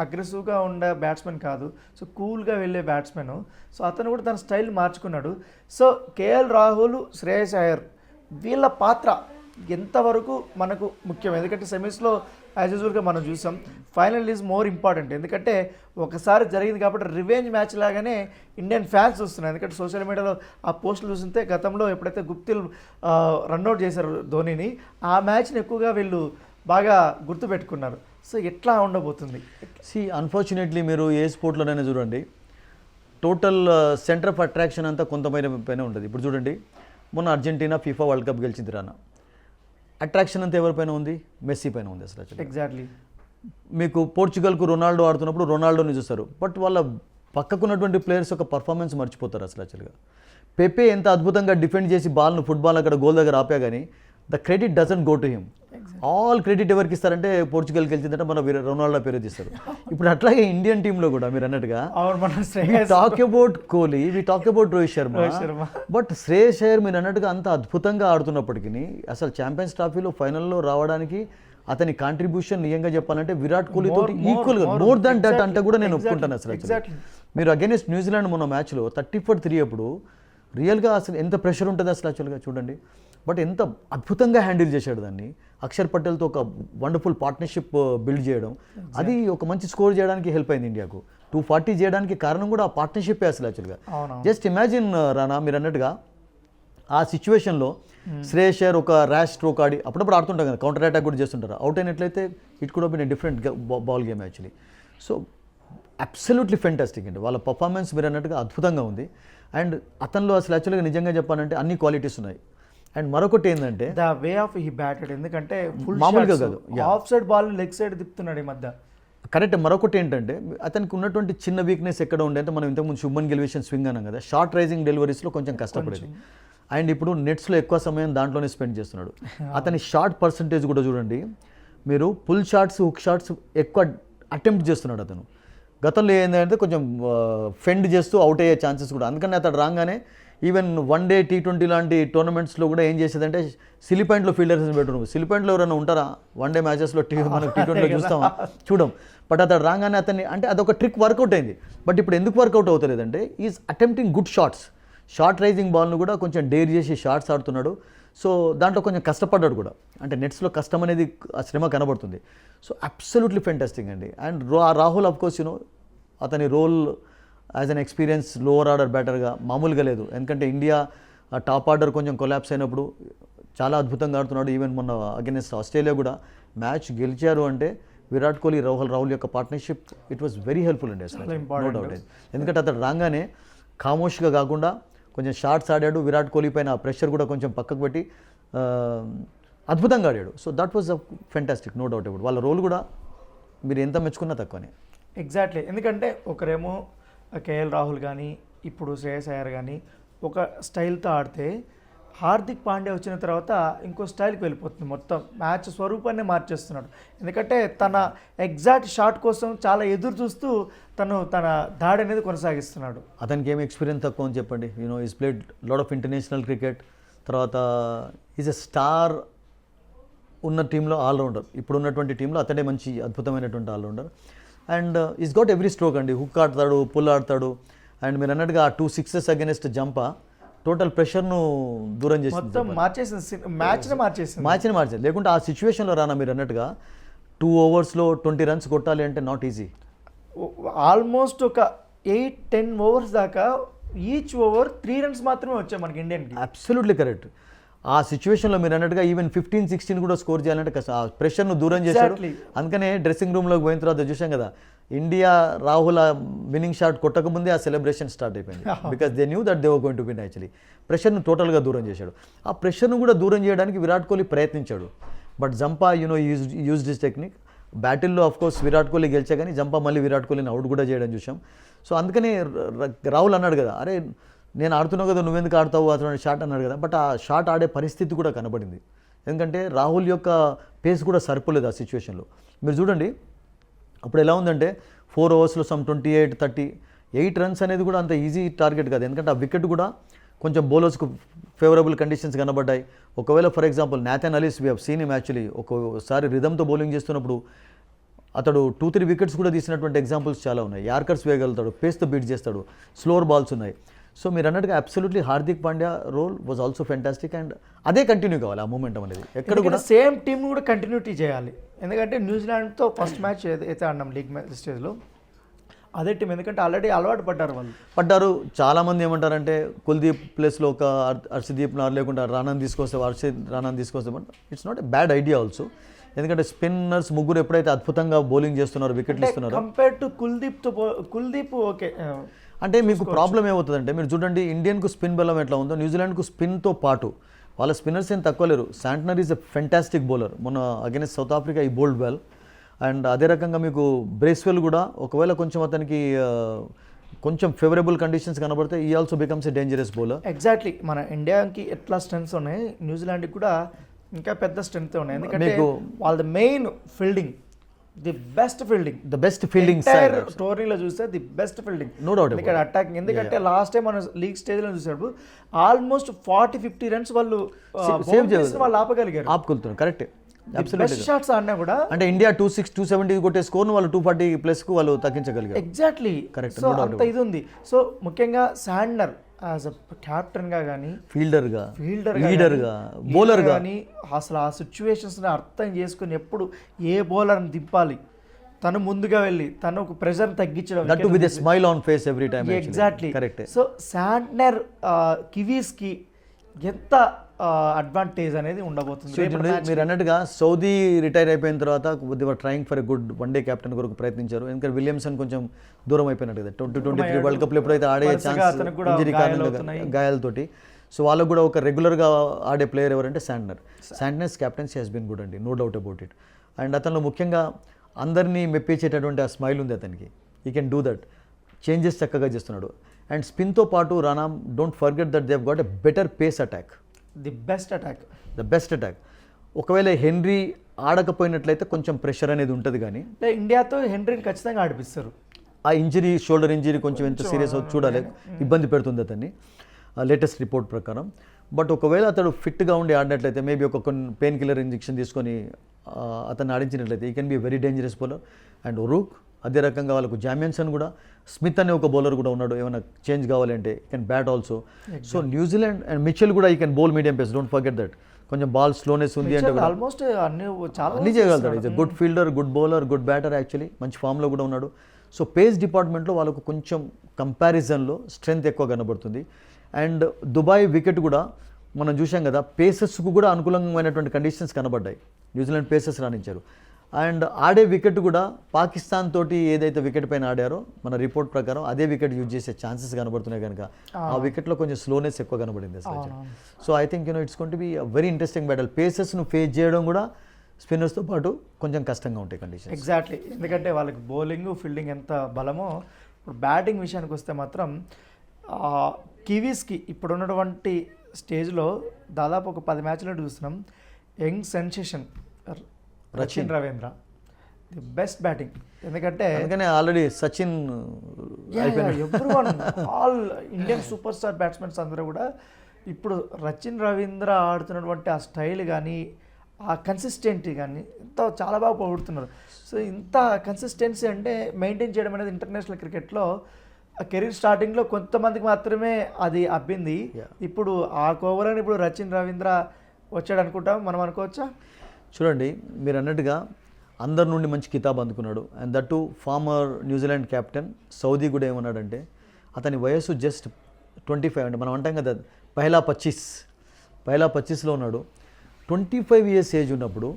అగ్రెసివ్గా ఉండే బ్యాట్స్మెన్ కాదు, సో కూల్గా వెళ్ళే బ్యాట్స్మెన్. సో అతను కూడా తన స్టైల్ మార్చుకున్నాడు. సో కేఎల్ రాహుల్, శ్రేయస్ అయ్యర్ వీళ్ళ పాత్ర ఎంతవరకు మనకు ముఖ్యం, ఎందుకంటే సెమీస్లో యాజ్ యూజువల్గా మనం చూసాం. ఫైనల్ ఈజ్ మోర్ ఇంపార్టెంట్, ఎందుకంటే ఒకసారి జరిగింది కాబట్టి రివెంజ్ మ్యాచ్ లాగానే ఇండియన్ ఫ్యాన్స్ వస్తున్నారు. ఎందుకంటే సోషల్ మీడియాలో ఆ పోస్టులు చూస్తుంటే గతంలో ఎప్పుడైతే గుప్తిల్ రన్అట్ చేశారు ధోనిని, ఆ మ్యాచ్ని ఎక్కువగా వీళ్ళు బాగా గుర్తుపెట్టుకున్నారు. సో ఎట్లా ఉండబోతుంది? అన్ఫార్చునేట్లీ మీరు ఏ స్పోర్ట్లోనైనా చూడండి, టోటల్ సెంటర్ ఆఫ్ అట్రాక్షన్ అంతా కొంతమంది పైన ఉంటుంది. ఇప్పుడు చూడండి, మొన్న అర్జెంటీనా ఫీఫా వరల్డ్ కప్ గెలిచింది రానా, అట్రాక్షన్ అంతా ఎవరిపైన ఉంది? మెస్సీ పైన ఉంది అసలు. ఎగ్జాక్ట్లీ. మీకు పోర్చుగల్కు రొనాల్డో ఆడుతున్నప్పుడు రొనాల్డోని చూస్తారు, బట్ వాళ్ళ పక్కకున్నటువంటి ప్లేయర్స్ యొక్క పర్ఫార్మెన్స్ మర్చిపోతారు అసలు. యాక్చువల్గా పెపే ఎంత అద్భుతంగా డిఫెండ్ చేసి బాల్ను ఫుట్బాల్ అక్కడ గోల్ దగ్గర ఆపా కానీ the credit doesn't go to him. All credit ఎవరికి ఇస్తారంటే పోర్చుగల్ గెలిచిందంటే మన రొనాల్డో పేరు తీస్తారు. ఇప్పుడు అట్లాగే ఇండియన్ టీంలో కూడా మీరు అన్నట్టుగా talk about Kohli, we talk about Rohit Sharma, but Shreyas Iyer మీరు అన్నట్టుగా అంత అద్భుతంగా ఆడుతున్నప్పటికీ అసలు ఛాంపియన్స్ ట్రోఫీలో ఫైనల్లో రావడానికి అతని కాంట్రిబ్యూషన్ నిజంగా చెప్పాలంటే విరాట్ కోహ్లీతో ఈక్వల్గా మోర్ దాన్ దట్ అంటే కూడా నేను ఒప్పుకుంటాను అసలు. మీరు అగైనెస్ట్ న్యూజిలాండ్ మొన్న మ్యాచ్లో 30-3 అప్పుడు రియల్గా అసలు ఎంత ప్రెషర్ ఉంటుంది అసలు యాక్చువల్గా చూడండి, బట్ ఎంత అద్భుతంగా హ్యాండిల్ చేశాడు దాన్ని. అక్షర్ పటేల్తో ఒక వండర్ఫుల్ పార్ట్నర్షిప్ బిల్డ్ చేయడం, అది ఒక మంచి స్కోర్ చేయడానికి హెల్ప్ అయింది ఇండియాకు. 240 చేయడానికి కారణం కూడా ఆ పార్ట్నర్షిప్ అసలు యాక్చువల్గా. జస్ట్ ఇమాజిన్ రానా మీరు అన్నట్టుగా ఆ సిచ్యువేషన్లో శ్రేయస్ అయ్యర్ ఒక ర్యాష్ స్ట్రోక్ ఆడి అప్పుడప్పుడు ఆడుతుంటాం కదా, కౌంటర్ అటాక్ కూడా చేస్తుంటారు, అవుట్ అయినట్లయితే it could been different ball game actually. So absolutely fantastic అండి, వాళ్ళ పర్ఫార్మెన్స్ మీరు అన్నట్టుగా అద్భుతంగా ఉంది. అండ్ అతనిలో అసలు యాక్చువల్గా నిజంగా చెప్పాలంటే అన్ని క్వాలిటీస్ ఉన్నాయి. అండ్ మరొకటి ఏంటంటే the way of he batted, ఎందుకంటే మామూలుగా కాదు, off side ball leg side తిప్పుతున్నాడు ఈ మధ్య. కరెక్ట్. మరొకటి ఏంటంటే అతనికి ఉన్నటువంటి చిన్న వీక్నెస్ ఎక్కడ ఉండే అంటే మనం ఇంతకుముందు శుభ్మన్ గిల్ విషయం స్వింగ్ అన్నాం కదా, షార్ట్ రైజింగ్ డెలివరీస్లో కొంచెం కష్టపడేది. అండ్ ఇప్పుడు నెట్స్లో ఎక్కువ సమయం దాంట్లోనే స్పెండ్ చేస్తున్నాడు. అతని షార్ట్ పర్సంటేజ్ కూడా చూడండి మీరు, పుల్ షాట్స్, హుక్ షాట్స్ ఎక్కువ అటెంప్ట్ చేస్తున్నాడు అతను. గతంలో ఏంటంటే కొంచెం ఫెండ్ చేస్తూ అవుట్ అయ్యే ఛాన్సెస్ కూడా, అందుకని అతడు రాగానే ఈవెన్ వన్డే T20 లాంటి టోర్నమెంట్స్లో కూడా ఏం చేసేదంటే సిలి పాయింట్లో ఫీల్డర్స్ని పెట్టుకున్నాం. సిలి పాయింట్లో ఎవరైనా ఉంటారా వన్డే మ్యాచెస్లో? మనం T20లో చూస్తామా? చూడం. బట్ అతడు రాగానే అతన్ని అంటే అదొక ట్రిక్ వర్కౌట్ అయింది. బట్ ఇప్పుడు ఎందుకు వర్కౌట్ అవుతలేదంటే is attempting good shots, short rising బాల్ను కూడా కొంచెం డేర్ చేసి షాట్స్ ఆడుతున్నాడు. సో దాంట్లో కొంచెం కష్టపడ్డాడు కూడా, అంటే నెట్స్లో కష్టం అనేది ఆ శ్రమ కనబడుతుంది. సో అబ్సల్యూట్లీ ఫెంటాస్టిక్ అండి. అండ్ రాహుల్ అఫ్కోర్స్ అతని role as an experience lower order బ్యాటర్గా మామూలుగా లేదు, ఎందుకంటే ఇండియా టాప్ ఆర్డర్ కొంచెం కొలాప్స్ అయినప్పుడు చాలా అద్భుతంగా ఆడుతున్నాడు. ఈవెన్ మొన్న అగైనెస్ట్ ఆస్ట్రేలియా కూడా మ్యాచ్ గెలిచారు అంటే విరాట్ కోహ్లీ రాహుల్ యొక్క partnership it was very helpful అండి అసలు, నో డౌట్. ఎందుకంటే అతను రాగానే ఖామోష్గా కాకుండా కొంచెం షాట్స్ ఆడాడు, విరాట్ కోహ్లీ పైన ప్రెషర్ కూడా కొంచెం పక్కకు పెట్టి అద్భుతంగా ఆడాడు. So that was a fantastic, no doubt. ఇప్పుడు వాళ్ళ రోల్ కూడా మీరు ఎంత మెచ్చుకున్నా తక్కువనే. ఎగ్జాక్ట్లీ, ఎందుకంటే ఒకరేమో కేఎల్ రాహుల్ కానీ ఇప్పుడు శ్రేయస్ అయ్యర్ కానీ ఒక స్టైల్తో ఆడితే, హార్దిక్ పాండ్యా వచ్చిన తర్వాత ఇంకో స్టైల్కి వెళ్ళిపోతుంది, మొత్తం మ్యాచ్ స్వరూపాన్ని మార్చేస్తున్నాడు. ఎందుకంటే తన ఎగ్జాక్ట్ షాట్ కోసం చాలా ఎదురు చూస్తూ తన దాడి అనేది కొనసాగిస్తున్నాడు. అతనికి ఏమి ఎక్స్పీరియన్స్ తక్కువ అని చెప్పండి. Is played lot of international cricket, తర్వాత ఈజ్ ఎ స్టార్ ఉన్న టీంలో ఆల్రౌండర్. ఇప్పుడు ఉన్నటువంటి టీంలో అతడే మంచి అద్భుతమైనటువంటి all rounder. And is got every stroke అండి, హుక్ ఆడతాడు, పుల్ ఆడతాడు. అండ్ మీరు అన్నట్టుగా ఆ 2 6 అగెనిస్ట్ జంపా టోటల్ ప్రెషర్ను దూరం చేసింది, మొత్తం మార్చేసింది, మ్యాచ్ని మార్చేసింది. మార్చేది. లేకుంటే ఆ సిచ్యువేషన్లో రానా మీరు అన్నట్టుగా 2 ఓవర్స్లో 20 రన్స్ కొట్టాలి అంటే నాట్ ఈజీ. ఆల్మోస్ట్ ఒక 8-10 ఓవర్స్ దాకా ఈచ్ ఓవర్ 3 రన్స్ మాత్రమే వచ్చాయి మనకి ఇండియన్కి. Absolutely correct. ఆ సిచ్యువేషన్లో మీరు అన్నట్టుగా ఈవెన్ 15-16 కూడా స్కోర్ చేయాలంటే కష్టం. ఆ ప్రెషర్ను దూరం చేశాడు. అందుకనే డ్రెస్సింగ్ రూమ్లోకి పోయిన తర్వాత చూసాం కదా, ఇండియా రాహుల్ విన్నింగ్ షాట్ కొట్టకముందే ఆ సెలబ్రేషన్ స్టార్ట్ అయిపోయింది. Because they knew that they were going to win actually. ప్రెషర్ను టోటల్గా దూరం చేశాడు. ఆ ప్రెషర్ను కూడా దూరం చేయడానికి విరాట్ కోహ్లీ ప్రయత్నించాడు. But Zampa use this technique. బ్యాటిల్లో ఆఫ్ కోర్స్ విరాట్ కోహ్లీ గెలిచా కానీ జంపా మళ్ళీ విరాట్ కోహ్లీని అవుట్ కూడా చేయడం చూసాం. సో అందుకనే రాహుల్ అన్నాడు కదా, అరే నేను ఆడుతున్నావు కదా, నువ్వెందుకు ఆడతావు అతను షాట్ అన్నాడు కదా. బట్ ఆ షాట్ ఆడే పరిస్థితి కూడా కనబడింది. ఎందుకంటే రాహుల్ యొక్క పేస్ కూడా సరిపోలేదు ఆ సిచ్యువేషన్లో. మీరు చూడండి అప్పుడు ఎలా ఉందంటే 4 ఓవర్స్లో సమ్ 28-30 రన్స్ అనేది కూడా అంత ఈజీ టార్గెట్ కాదు. ఎందుకంటే ఆ వికెట్ కూడా కొంచెం బౌలర్స్కు ఫేవరబుల్ కండిషన్స్ కనబడ్డాయి. ఒకవేళ for example Nathan Ellis we have seen him actually ఒక్కోసారి రిథమ్తో బౌలింగ్ చేస్తున్నప్పుడు అతడు 2-3 వికెట్స్ కూడా తీసినటువంటి ఎగ్జాంపుల్స్ చాలా ఉన్నాయి. యార్కర్స్ వేయగలుగుతాడు, పేస్తో బీట్ చేస్తాడు, స్లోవర్ బాల్స్ ఉన్నాయి. సో మీరు అన్నట్టుగా absolutely Hardik Pandya role was also fantastic. And అదే కంటిన్యూ కావాలి ఆ మూమెంటం అనేది. ఎక్కడ కూడా సేమ్ టీమ్ కూడా కంటిన్యూటీ చేయాలి. ఎందుకంటే న్యూజిలాండ్తో ఫస్ట్ మ్యాచ్ అయితే ఆడినాం లీగ్ మ్యాచ్ స్టేజ్లో, అదే టీం. ఎందుకంటే ఆల్రెడీ అలవాటు పడ్డారు. చాలామంది ఏమంటారంటే కుల్దీప్ ప్లేస్లో ఒక హర్షదీప్ లేకుండా రానాని తీసుకొస్తే it's not a bad idea also. ఎందుకంటే స్పిన్నర్స్ ముగ్గురు ఎప్పుడైతే అద్భుతంగా బౌలింగ్ చేస్తున్నారు, వికెట్లు ఇస్తున్నారు, కంపేర్ టు కుల్దీప్ ఓకే. అంటే మీకు ప్రాబ్లం ఏమవుతుందంటే మీరు చూడండి ఇండియన్కు స్పిన్ బలం ఎట్లా ఉందో న్యూజిలాండ్కు స్పిన్తో పాటు వాళ్ళ స్పిన్నర్స్ ఏం తక్కువ లేరు. Santner is a fantastic bowler. మొన్న అగైన్స్ సౌత్ ఆఫ్రికా ఈ బౌల్డ్ వెల్. అండ్ అదే రకంగా మీకు బ్రేస్వెల్ కూడా ఒకవేళ కొంచెం అతనికి కొంచెం ఫేవరబుల్ కండిషన్స్ కనబడితే ఈ also becomes a dangerous bowler. Exactly మన ఇండియాకి ఎట్లా స్ట్రెంగ్స్ ఉన్నాయి, న్యూజిలాండ్కి కూడా ఇంకా పెద్ద స్ట్రెంగ్త్ ఉన్నాయి. ఎందుకంటే వాళ్ళ main fielding, the best fielding టోర్నీలో చూస్తే the best fielding, no doubt. ఇక్కడ అటాకింగ్. ఎందుకంటే లాస్ట్ టైం మనం లీగ్ స్టేజ్లో చూసినప్పుడు ఆల్మోస్ట్ 40-50 రన్స్ వాళ్ళు ఆపుకుంటున్నారు. కరెక్ట్. షాట్స్ ఆడినా కూడా అంటే ఇండియా 260, 270 కొట్టే స్కోర్ను వాళ్ళు 240+ కు వాళ్ళు తగ్గించగలిగారు. ఎగ్జాక్ట్లీ. కరెక్ట్. సో అంత ఇది ఉంది. సో ముఖ్యంగా శాంట్నర్ యాజ్ అ క్యాప్టెన్గా కానీ, ఫీల్డర్గా, లీడర్గా, బౌలర్గా కానీ అసలు ఆ సిచ్యువేషన్స్ని అర్థం చేసుకుని ఎప్పుడు ఏ బౌలర్ని దింపాలి, తను ముందుగా వెళ్ళి తను ఒక ప్రెషర్ తగ్గించడం, that with a smile on face every time. Exactly. Correct. So Santner కివీస్కి ఎంత అడ్వాంటేజ్ అనేది ఉండబోతుంది. మీరు అన్నట్టుగా సౌదీ రిటైర్ అయిపోయిన తర్వాత they were trying for a good one day captain కొరకు ప్రయత్నించారు. ఎందుకంటే విలియమ్సన్ కొంచెం దూరం అయిపోయినట్టు కదా 2023 వరల్డ్ కప్లో ఎప్పుడైతే ఆడే ఛాన్స్ ఇంజరీ కారణంగా గాయాలతోటి. సో వాళ్ళకు కూడా ఒక రెగ్యులర్గా ఆడే ప్లేయర్ ఎవరంటే Santner's captaincy has been good అండి, no doubt about it. And అతను ముఖ్యంగా అందరినీ మెప్పించేటటువంటి ఆ స్మైల్ ఉంది అతనికి. ఈ కెన్ డూ దట్. చేంజెస్ చక్కగా చేస్తున్నాడు. అండ్ స్పిన్తో పాటు రానా don't forget that they have got a better pace attack. The best attack. ఒకవేళ హెన్రీ ఆడకపోయినట్లయితే కొంచెం ప్రెషర్ అనేది ఉంటుంది. కానీ ఇండియాతో హెన్రీని ఖచ్చితంగా ఆడిపిస్తారు. ఆ ఇంజరీ, షోల్డర్ ఇంజరీ కొంచెం ఎంత సీరియస్ అవుతుంది చూడాలి, ఇబ్బంది పెడుతుంది అతన్ని లేటెస్ట్ రిపోర్ట్ ప్రకారం. బట్ ఒకవేళ అతడు ఫిట్గా ఉండి ఆడినట్లయితే మేబీ ఒక పెయిన్ కిల్లర్ ఇంజెక్షన్ తీసుకొని అతన్ని ఆడించినట్లయితే he can be very dangerous bowler. And O'Rourke అదే రకంగా వాళ్ళకు జామియన్సన్ కూడా, స్మిత్ అనే ఒక బౌలర్ కూడా ఉన్నాడు, ఏమైనా చేంజ్ కావాలంటే ఈ can bat also. So New Zealand and Mitchell కూడా ఈ can bowl medium pace, don't forget that. కొంచెం బాల్ స్లోనెస్ ఉంది అంటే ఆల్మోస్ట్ అన్నీ చేయగలుగుతాడు. Is good fielder, good bowler, good batter actually, మంచి ఫామ్లో కూడా ఉన్నాడు. సో పేస్ డిపార్ట్మెంట్లో వాళ్ళకు కొంచెం కంపారిజన్లో స్ట్రెంగ్త్ ఎక్కువ కనబడుతుంది. అండ్ దుబాయ్ వికెట్ కూడా మనం చూసాం కదా, పేసర్స్కు కూడా అనుకూలమైనటువంటి కండిషన్స్ కనబడ్డాయి. న్యూజిలాండ్ పేసర్స్ రాణించారు. అండ్ ఆడే వికెట్ కూడా పాకిస్తాన్ తోటి ఏదైతే వికెట్ పైన ఆడారో మన రిపోర్ట్ ప్రకారం అదే వికెట్ యూజ్ చేసే ఛాన్సెస్ కనబడుతున్నాయి కనుక ఆ వికెట్లో కొంచెం స్లోనెస్ ఎక్కువ కనబడింది అసలు. So I think it's going to be very interesting battle. పేసర్స్ను ఫేస్ చేయడం కూడా స్పిన్నర్స్తో పాటు కొంచెం కష్టంగా ఉంటాయి కండిషన్. ఎగ్జాక్ట్లీ. ఎందుకంటే వాళ్ళకి బౌలింగ్, ఫీల్డింగ్ ఎంత బలమో, ఇప్పుడు బ్యాటింగ్ విషయానికి వస్తే మాత్రం కివీస్కి ఇప్పుడు ఉన్నటువంటి స్టేజ్లో దాదాపు ఒక 10 మ్యాచ్లు చూస్తున్నాం. Young sensation Rachin Ravindra the best batting. ఎందుకంటే already Sachin everyone all Indian super star batsmens అందరూ కూడా ఇప్పుడు రచిన్ రవీంద్ర ఆడుతున్నటువంటి ఆ స్టైల్ కానీ, ఆ కన్సిస్టెంటీ కానీ ఎంత చాలా బాగా పొగుడుతున్నారు. సో ఇంత కన్సిస్టెన్సీ అంటే మెయింటైన్ చేయడం అనేది ఇంటర్నేషనల్ క్రికెట్లో కెరీర్ స్టార్టింగ్లో కొంతమందికి మాత్రమే అది అబ్బింది. ఇప్పుడు ఆ కోవలని ఇప్పుడు రచిన్ రవీంద్ర వచ్చాడు అనుకుంటాం, మనం అనుకోవచ్చా? చూడండి, మీరు అన్నట్టుగా అందరి నుండి మంచి కితాబ్ అందుకున్నాడు. And that former New Zealand captain. Southee కూడా ఏమన్నాడంటే అతని వయసు జస్ట్ 25, అంటే మనం అంటాం కదా పహలా 25లో ఉన్నాడు. 25 years ఏజ్ ఉన్నప్పుడు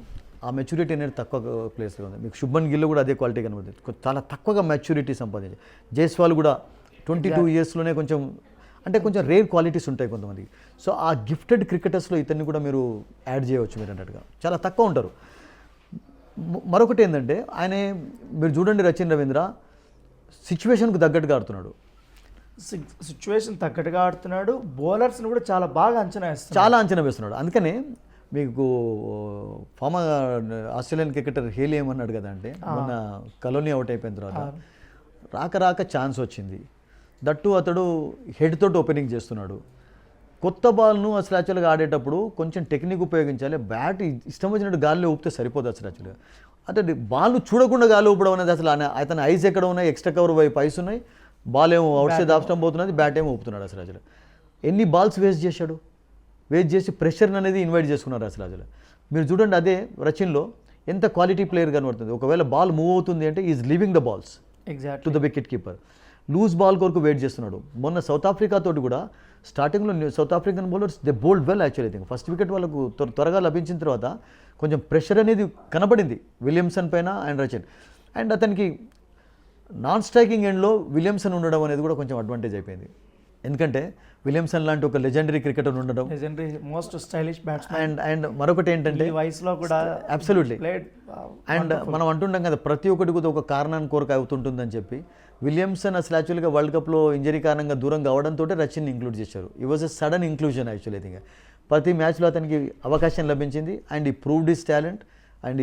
ఆ మెచ్యూరిటీ అనేది తక్కువ ప్లేస్లో ఉంది. మీకు శుభ్మన్ గిల్ కూడా అదే క్వాలిటీ కనబడుతుంది, చాలా తక్కువగా మెచ్యూరిటీ సంపాదించి. జైస్వాల్ కూడా 22 yearsలోనే కొంచెం రేర్ క్వాలిటీస్ ఉంటాయి కొంతమందికి. సో ఆ గిఫ్టెడ్ క్రికెటర్స్లో ఇతన్ని కూడా మీరు యాడ్ చేయవచ్చు. మీరు అన్నట్టుగా చాలా తక్కువ ఉంటారు. మరొకటి ఏంటంటే మీరు చూడండి, రచిన్ రవీంద్ర సిచ్యువేషన్కు తగ్గట్టుగా ఆడుతున్నాడు, సిచ్యువేషన్ తగ్గట్టుగా ఆడుతున్నాడు. బౌలర్స్ని కూడా చాలా బాగా అంచనా వేస్తున్నాడు. అందుకనే మీకు ఫార్మర్ ఆస్ట్రేలియన్ క్రికెటర్ హేలీ ఏమన్నాడు కదా అంటే, మొన్న కలోనీ అవుట్ అయిపోయిన తర్వాత రాక ఛాన్స్ వచ్చింది. దట్టు అతడు హెడ్ తోటి ఓపెనింగ్ చేస్తున్నాడు. కొత్త బాల్ను అసలు యాక్చువల్గా ఆడేటప్పుడు కొంచెం టెక్నిక్ ఉపయోగించాలి. బ్యాట్ ఇష్టం వచ్చినట్టు గాల్లో ఊపితే సరిపోదు అసలు యాక్చువల్గా. అంటే బాల్ను చూడకుండా గాల్లో ఊపడం అనేది అసలు అతని ఐస్ ఎక్కడ ఉన్నాయి, ఎక్స్ట్రా కవర్ వైపు ఐస్ ఉన్నాయి, బాల్ ఏమో అవుట్ సైడ్ ఆఫ్ స్టంప్ పోతున్నది, బ్యాట్ ఏమో ఊపుతున్నాడు అసలు యాక్చువల్గా. ఎన్ని బాల్స్ వేస్ట్ చేసి ప్రెషర్ అనేది ఇన్వైట్ చేసుకున్నారు అసలు యాక్చువల్గా. మీరు చూడండి, అదే రచిన్లో ఎంత క్వాలిటీ ప్లేయర్ కనబడుతుంది. ఒకవేళ బాల్ మూవ్ అవుతుంది అంటే is leaving the balls to the wicket keeper. Loose ball కొరకు వెయిట్ చేస్తున్నాడు. మొన్న సౌత్ ఆఫ్రికా తోటి కూడా స్టార్టింగ్లో South African bowlers they bowled well actually. Think first wicket వాళ్ళకు త్వరగా లభించిన తర్వాత కొంచెం ప్రెషర్ అనేది కనబడింది విలియమ్సన్ పైన అండ్ రచిన్. అండ్ అతనికి నాన్ స్ట్రైకింగ్ ఎండ్లో విలియమ్సన్ ఉండడం అనేది కూడా కొంచెం అడ్వాంటేజ్ అయిపోయింది. ఎందుకంటే విలియమ్సన్ లాంటి ఒక లెజెండరీ క్రికెటర్ ఉండడం, మోస్ట్ స్టైలిష్ బ్యాట్స్మెన్. అండ్ మరొకటి ఏంటంటే వయసులో కూడా అబ్సల్యూట్లీ. అండ్ మనం అంటుంటాం కదా ప్రతి ఒక్కటి కూడా ఒక కారణాన్ని కోరిక అవుతుంటుందని చెప్పి. విలియమ్సన్ అసలు యాక్చువల్గా వరల్డ్ కప్లో ఇంజరీ కారణంగా దూరం కావడంతో రచిన్ ఇంక్లూడ్ చేశారు. ఈ was a sudden inclusion actually. Think ప్రతి మ్యాచ్లో అతనికి అవకాశం లభించింది అండ్ ఈ ప్రూవ్డ్ హిస్ టాలెంట్ అండ్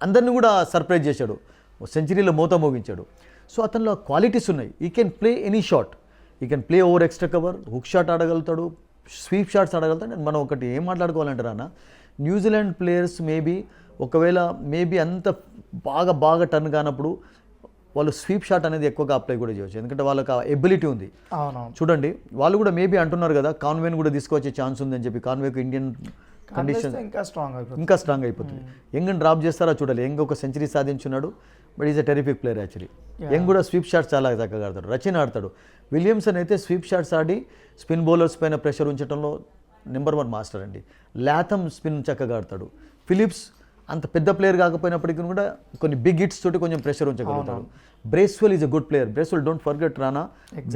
అందరిని కూడా సర్ప్రైజ్ చేశాడు, సెంచరీలో మోత మోగించాడు. సో అతనిలో క్వాలిటీస్ ఉన్నాయి. He can play any shot, he can play over extra cover, hook shot ఆడగలుగుతాడు, స్వీప్ షాట్స్ ఆడగలుగుతాడు. అండ్ మనం ఒకటి ఏం మాట్లాడుకోవాలంటే రానా, న్యూజిలాండ్ ప్లేయర్స్ మేబీ అంత బాగా టర్న్ కానప్పుడు వాళ్ళు స్వీప్ షాట్ అనేది ఎక్కువగా అప్లై కూడా చేయవచ్చు, ఎందుకంటే వాళ్ళకి ఆ ఎబిలిటీ ఉంది. చూడండి, వాళ్ళు కూడా మేబీ అంటున్నారు కదా కాన్వేని కూడా తీసుకొచ్చే ఛాన్స్ ఉందని చెప్పి. కాన్వేకు ఇండియన్ కండిషన్ ఇంకా స్ట్రాంగ్ అయిపోతుంది. యంగ్ని డ్రాప్ చేస్తారా చూడాలి. యంగ్ ఒక సెంచరీ సాధించున్నాడు, but is a terrific player actually. Young కూడా స్వీప్ షాట్స్ చాలా చక్కగా ఆడతాడు. రచిన్ ఆడతాడు. విలియమ్సన్ అయితే స్వీప్ షాట్స్ ఆడి స్పిన్ బౌలర్స్ పైన ప్రెషర్ ఉంచడంలో నెంబర్ 1 మాస్టర్ అండి. లాథమ్ స్పిన్ చక్కగా ఆడతాడు. ఫిలిప్స్ అంత పెద్ద ప్లేయర్ కాకపోయినప్పటికీ కూడా కొన్ని బిగ్ హిట్స్ తోటి కొంచెం ప్రెషర్ ఉంచగలుగుతాడు. Bracewell is a good player. Bracewell don't forget Rana,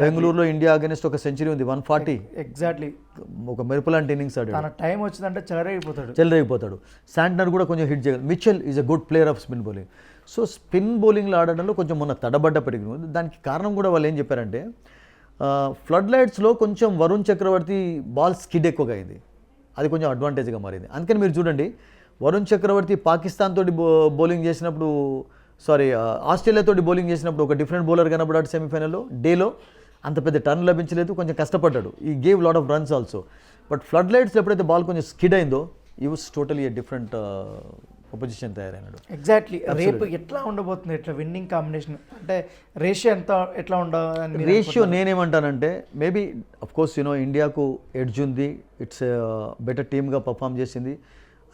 బెంగళూరులో ఇండియా అగెన్స్ట్ ఒక సెంచరీ ఉంది, 140. ఎగ్జాక్ట్లీ ఒక మెరుపులాంటి ఇన్నింగ్స్ ఆడాడు. టైం వచ్చిందంటే చెలరైపోతాడు. శాంట్నర్ కూడా కొంచెం హిట్ చేయగలరు. Mitchell is a good player of spin bowling. So spin బౌలింగ్లో ఆడడంలో కొంచెం మొన్న తడబడ్డప్పటికీ దానికి కారణం కూడా వాళ్ళు ఏం చెప్పారంటే, ఫ్లడ్ లైట్స్లో కొంచెం వరుణ్ చక్రవర్తి బాల్ స్కిడ్ ఎక్కువగా అయింది, అది కొంచెం అడ్వాంటేజ్గా మారింది. అందుకని మీరు చూడండి, వరుణ్ చక్రవర్తి పాకిస్తాన్ తోటి బౌలింగ్ చేసినప్పుడు, ఆస్ట్రేలియా తోటి బౌలింగ్ చేసినప్పుడు ఒక డిఫరెంట్ బౌలర్ కనబడ్డాడు సెమీఫైనల్లో. డేలో అంత పెద్ద టర్న్ లభించలేదు, కొంచెం కష్టపడ్డాడు. He gave lot of runs also. But flood lights ఎప్పుడైతే బాల్ కొంచెం స్కిడ్ అయిందో, he was totally a different position తయారైనాడు. ఎగ్జాక్ట్లీ. రేపు ఎట్లా ఉండబోతుంది, ఎట్లా విన్నింగ్ కాంబినేషన్ అంటే రేషియో ఎట్లా ఉండదు? రేషియో నేనేమంటానంటే, మేబీ అఫ్ కోర్స్ ఇండియాకు ఎడ్జ్ ఉంది, ఇట్స్ బెటర్ టీమ్గా పర్ఫామ్ చేసింది.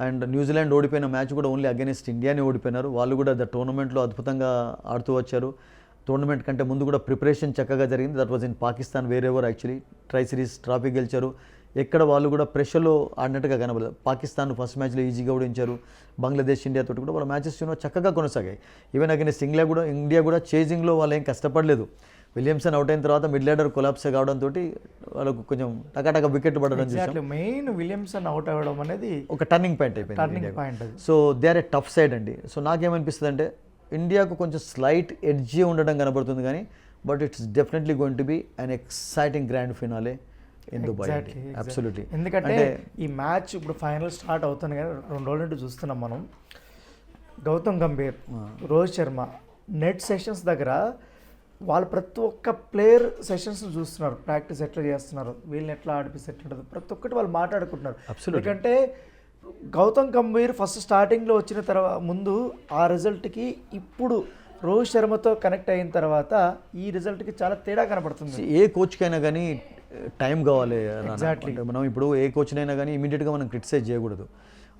అండ్ న్యూజిలాండ్ ఓడిపోయిన మ్యాచ్ కూడా ఓన్లీ అగెనిస్ట్ ఇండియానే ఓడిపోయినారు. వాళ్ళు కూడా టోర్నమెంట్లో అద్భుతంగా ఆడుతూ వచ్చారు. టోర్నమెంట్ కంటే ముందు కూడా ప్రిపరేషన్ చక్కగా జరిగింది. That was in Pakistan, wherever actually. Tri series trophy గెలిచారు. ఎక్కడ వాళ్ళు కూడా ప్రెషర్లో ఆడినట్టుగా కనబడలేదు. పాకిస్తాన్ ఫస్ట్ మ్యాచ్లో ఈజీగా ఓడించారు. బంగ్లాదేశ్, ఇండియా తోటి కూడా వాళ్ళ మ్యాచెస్ చక్కగా కొనసాగాయి. ఈవెన్ అగెనిస్ట్ ఇండియా కూడా చేజింగ్లో వాళ్ళు ఏం కష్టపడలేదు. విలియమ్సన్ అవుట్ అయిన తర్వాత మిడ్ లైడర్ కొలాప్స్ కావడంతో వాళ్ళకు కొంచెం టకాటక వికెట్ పడడం చూసాం. మెయిన్ విలియమ్సన్ అవుట్ అవ్వడం అనేది ఒక టర్నింగ్ పాయింట్ అయిపోయింది. So they are a tough side అండి. సో నాకేమనిపిస్తుంది అంటే, ఇండియాకు కొంచెం స్లైట్ ఎడ్జీ ఉండడం కనబడుతుంది కానీ, but it's definitely going to be an exciting grand finale in Dubai. Absolutely. ఎందుకంటే ఈ మ్యాచ్ ఇప్పుడు ఫైనల్ స్టార్ట్ అవుతుంది కానీ 2 రోజుల నుండి చూస్తున్నాం మనం. గౌతమ్ గంభీర్, రోహిత్ శర్మ నెట్ సెషన్స్ దగ్గర వాళ్ళు ప్రతి ఒక్క ప్లేయర్ సెషన్స్ని చూస్తున్నారు, ప్రాక్టీస్ ఎట్లా చేస్తున్నారు, వీళ్ళని ఎట్లా ఆడిపిస్తే ఎట్లా ఉంటుంది, ప్రతి ఒక్కటి వాళ్ళు మాట్లాడుకుంటున్నారు. ఎందుకంటే గౌతమ్ గంభీర్ ఫస్ట్ స్టార్టింగ్లో వచ్చిన తర్వాత ముందు ఆ రిజల్ట్కి ఇప్పుడు రోహిత్ శర్మతో కనెక్ట్ అయిన తర్వాత ఈ రిజల్ట్కి చాలా తేడా కనపడుతుంది. ఏ కోచ్కైనా కానీ టైం కావాలి రానా. Exactly. అంటే మనం ఇప్పుడు ఏ కోచ్నైనా కానీ ఇమీడియట్గా మనం క్రిటిసైజ్ చేయకూడదు.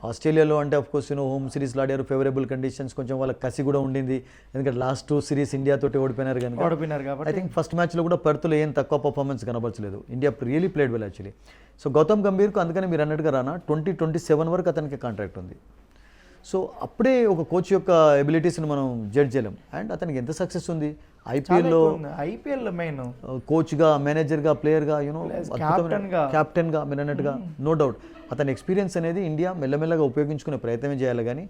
ఆస్ట్రేలియాలో అంటే ఆఫ్ కోర్స్ హోమ్ సిరీస్లో ఆడారు, ఫేవరబుల్ కండిషన్స్, కొంచెం వాళ్ళకి కసి కూడా ఉండింది. ఎందుకంటే లాస్ట్ 2 సిరీస్ ఇండియాతోటి ఓడిపోయినారు కనుక ఓడిపోయినారు ఐ కాబట్టి థింక్ ఫస్ట్ మ్యాచ్లో కూడా పెర్త్లో ఏం తక్కువ పర్ఫార్మెన్స్ కనబరచలేదు. India really played well actually. So Gautam గంభీర్కు అందుకని మీరు అన్నట్టుగా రానా 2027 వరకు అతనికి కాంట్రాక్ట్ ఉంది. సో అప్పుడే ఒక కోచ్ యొక్క ఎబిలిటీస్ని మనం జడ్జ్ చేయలేం. అండ్ అతనికి ఎంత సక్సెస్ ఉంది ఐపీఎల్లో, ఐపీఎల్ మెయిన్ కోచ్గా, మేనేజర్గా, ప్లేయర్గా, captain-గా. క్యాప్టెన్గా మీరు అన్నట్టుగా నో డౌట్ అతని ఎక్స్పీరియన్స్ అనేది ఇండియా మెల్లమెల్లగా ఉపయోగించుకునే ప్రయత్నం చేయాలి. కానీ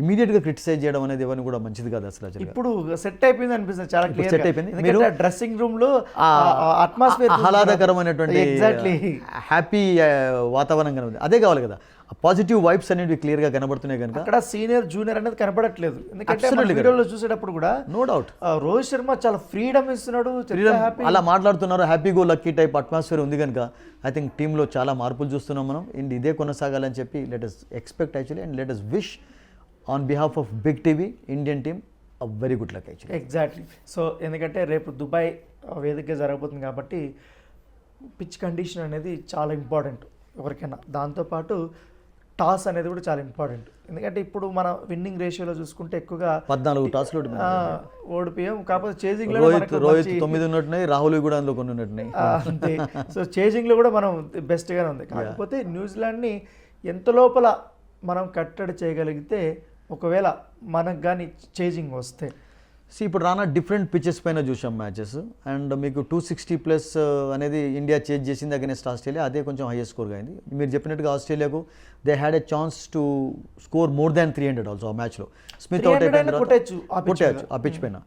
ఇమీడియట్గా క్రిటిసైజ్ చేయడం అనేది ఎవరిని కూడా మంచిది కాదు అసలు. ఇప్పుడు సెట్ అయిపోయింది అనిపిస్తుంది చాలా క్లియర్ set అయిపోయింది. మీరు డ్రెస్సింగ్ రూమ్ లో అట్మాస్ఫియర్ ఆహ్లాదకరమైనటువంటి ఎగ్జాక్ట్లీ హ్యాపీ వాతావరణం కనబడుతుంది. అదే కావాలి కదా, పాజిటివ్ వైబ్స్ అనేవి క్లియర్గా కనబడుతున్నాయి కనుక అక్కడ సీనియర్ జూనియర్ అనేది కనపడట్లేదు. ఎందుకంటే Absolutely వీడియోలో చూసేటప్పుడు కూడా నో డౌట్ రోహిత్ శర్మ చాలా ఫ్రీడమ్ ఇస్తున్నాడు, హ్యాపీ. అలా మాట్లాడుతున్నారు, happy go lucky type atmosphere ఉంది కనుక ఐ థింక్ టీంలో చాలా మార్పులు చూస్తున్నాం మనం. అండ్ ఇదే కొనసాగాలని చెప్పి let us expect actually and let us wish on behalf of big TV Indian team a very good luck actually. Exactly. So ఎందుకంటే రేపు దుబాయ్ వేదికగా జరగబోతుంది కాబట్టి పిచ్ కండిషన్ అనేది చాలా ఇంపార్టెంట్ ఎవరికైనా. దాంతోపాటు టాస్ అనేది కూడా చాలా ఇంపార్టెంట్. ఎందుకంటే ఇప్పుడు మన విన్నింగ్ రేషియోలో చూసుకుంటే ఎక్కువగా 14 టాస్లు ఓడిపోయాం. కాకపోతే చేజింగ్ లో రోహిత్ 9 ఉన్నట్టున్నాయి, రాహుల్ కూడా అందులో కొన్ని ఉన్నట్టున్నాయి. అంతే. సో చేజింగ్ లో కూడా మనం బెస్ట్ గానే ఉంది. కాకపోతే న్యూజిలాండ్ ని ఎంత లోపల మనం కట్టడి చేయగలిగితే, ఒకవేళ మనకు కానీ చేజింగ్ వస్తే ఇప్పుడు రానా డిఫరెంట్ పిచెస్ పైన చూసాం మ్యాచెస్. అండ్ మీకు 260+ అనేది ఇండియా చేజ్ చేసింది అగైనెస్ట్ ఆస్ట్రేలియా. అదే కొంచెం హైయెస్ట్ స్కోర్గా అయింది. మీరు చెప్పినట్టుగా ఆస్ట్రేలియాకు they had a chance to score more than 300 also ఆ మ్యాచ్లో. స్మిత్ అవుట్ అయిపోయిన తర్వాత కొట్టచ్చు ఆ పిచ్ పైన.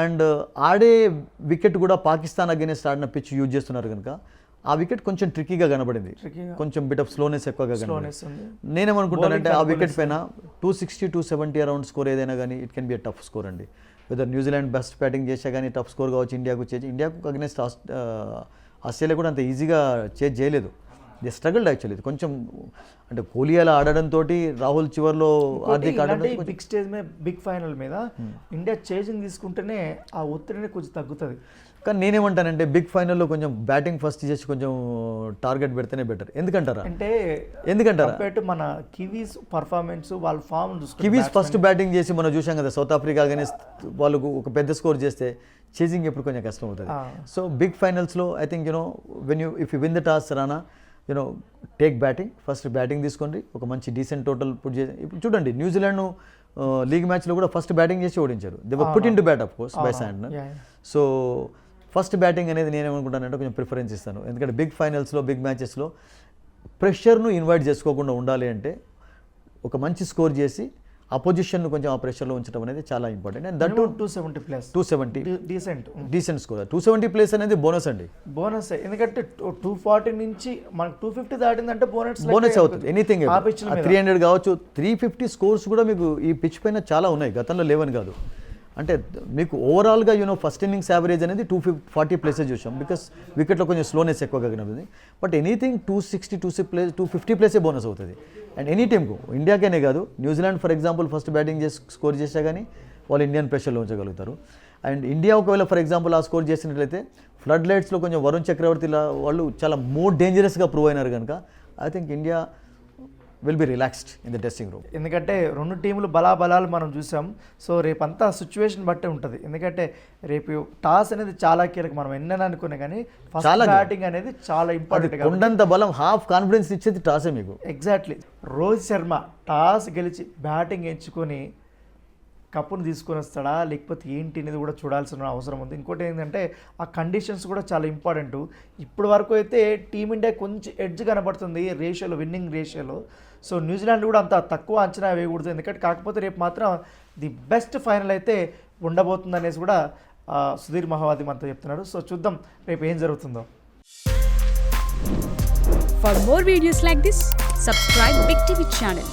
అండ్ ఆడే వికెట్ కూడా పాకిస్తాన్ అగైనెస్ట్ ఆడిన పిచ్ యూజ్ చేస్తున్నారు కనుక ఆ వికెట్ కొంచెం ట్రిక్కీగా కనబడింది, కొంచెం బిట్ ఆఫ్ స్లోనెస్ ఎక్కువగా కనబడింది. నేనేమనుకుంటానంటే ఆ వికెట్ పైన 260, 270 అరౌండ్ స్కోర్ ఏదైనా కానీ it can be a tough score అండి. వెదర్ న్యూజిలాండ్ బెస్ట్ బ్యాటింగ్ చేసా కానీ టఫ్ స్కోర్ కావచ్చు ఇండియాకు అగైనెస్ట్ ఆస్ట్రేలియా కూడా అంత ఈజీగా చేజ్ చేయలేదు. The struggled actually. కొంచెం అంటే కోహ్లీ అలా ఆడడంతో రాహుల్ చివర్లో హార్దిక్ ఆడడం బిగ్ స్టేజ్ మీద బిగ్ ఫైనల్ మీద ఇండియా చేజింగ్ తీసుకుంటేనే ఆ ఒత్తిడి కొంచెం తగ్గుతుంది. కానీ నేనేమంటానంటే బిగ్ ఫైనల్లో కొంచెం బ్యాటింగ్ ఫస్ట్ చేసి కొంచెం టార్గెట్ పెడితేనే బెటర్. ఎందుకంటారా మన కివీస్ పర్ఫార్మెన్స్ వాళ్ళ ఫామ్ కివీస్ ఫస్ట్ బ్యాటింగ్ చేసి మనం చూసాం కదా సౌత్ ఆఫ్రికా అగైనెస్ట్ వాళ్ళకు ఒక పెద్ద స్కోర్ చేస్తే చేజింగ్ ఎప్పుడు కొంచెం కష్టం అవుతుంది. సో బిగ్ ఫైనల్స్లో I think if you win the toss Rana take batting, first batting తీసుకోండి, ఒక మంచి డీసెంట్ టోటల్ పుట్ చేసి. ఇప్పుడు చూడండి న్యూజిలాండ్ లీగ్ మ్యాచ్లో కూడా ఫస్ట్ బ్యాటింగ్ చేసి ఓడించారు. They were put in to bat of course by Santner. So first batting అనేది నేనేమనుకుంటానంటే కొంచెం ప్రిఫరెన్స్ ఇస్తాను. ఎందుకంటే బిగ్ ఫైనల్స్లో బిగ్ మ్యాచెస్లో ప్రెషర్ను ఇన్వైట్ చేసుకోకుండా ఉండాలి అంటే ఒక మంచి స్కోర్ చేసి అపోజిషన్ను కొంచెం ఆ ప్రెషర్లో ఉంచడం అనేది చాలా important. And that 270 decent score. 270+ అనేది బోనస్ అండి, బోనస్. ఎందుకంటే 240 నుంచి మనకు 250 దాటిందంటే బోనస్ అవుతుంది. ఎనీథింగ్ 300 కావచ్చు, 350 స్కోర్స్ కూడా మీకు ఈ పిచ్ పైన చాలా ఉన్నాయి, గతంలో లేవని కాదు. అంటే మీకు ఓవరాల్గా ఫస్ట్ ఇన్నింగ్స్ యావరేజ్ అనేది 240+ చూసాం, బికాస్ వికెట్లో కొంచెం స్లోనెస్ ఎక్కువగా కనబడింది. బట్ ఎనీథింగ్ 260, 250+ బోనస్ అవుతుంది. అండ్ ఎనీ టీమ్కు, ఇండియాకేనే కాదు, New Zealand for example first batting చేసి స్కోర్ చేసా కానీ వాళ్ళు ఇండియన్ ప్రెషర్లో ఉంచగలుగుతారు. అండ్ ఇండియా ఒకవేళ ఫర్ ఎగ్జాంపుల్ ఆ స్కోర్ చేసినట్లయితే ఫ్లడ్ లైట్స్లో కొంచెం వరుణ్ చక్రవర్తి వాళ్ళు చాలా మోర్ డేంజరస్గా ప్రూవ్ అయినారు కనుక I think India will be relaxed in the dressing room. ఎందుకంటే రెండు టీములు బలాబలాలు మనం చూసాం. సో రేపంతా సిచ్యువేషన్ బట్టే ఉంటుంది. ఎందుకంటే రేపు టాస్ అనేది చాలా కీలకం. మనం ఎన్నని అనుకున్నా కానీ ఫస్ట్ బ్యాటింగ్ అనేది చాలా ఇంపార్టెంట్. కొండంత బలం, హాఫ్ కాన్ఫిడెన్స్ ఇచ్చేది టాసే మీకు. ఎగ్జాక్ట్లీ. రోహిత్ శర్మ టాస్ గెలిచి బ్యాటింగ్ ఎంచుకొని కప్పును తీసుకొని వస్తాడా లేకపోతే ఏంటి అనేది కూడా చూడాల్సిన అవసరం ఉంది. ఇంకోటి ఏంటంటే ఆ కండిషన్స్ కూడా చాలా ఇంపార్టెంట్. ఇప్పటి వరకు అయితే టీమిండియా కొంచెం ఎడ్జ్ కనబడుతుంది రేషియోలో, విన్నింగ్ రేషియోలో. సో న్యూజిలాండ్ కూడా అంత తక్కువ అంచనా వేయకూడదు. ఎందుకంటే కాకపోతే రేపు మాత్రం ది బెస్ట్ ఫైనల్ అయితే ఉండబోతుంది అనేసి కూడా సుధీర్ మహావాది మనతో చెప్తున్నాడు. సో చూద్దాం రేపు ఏం జరుగుతుందో. For more videos like this, subscribe Big TV channel.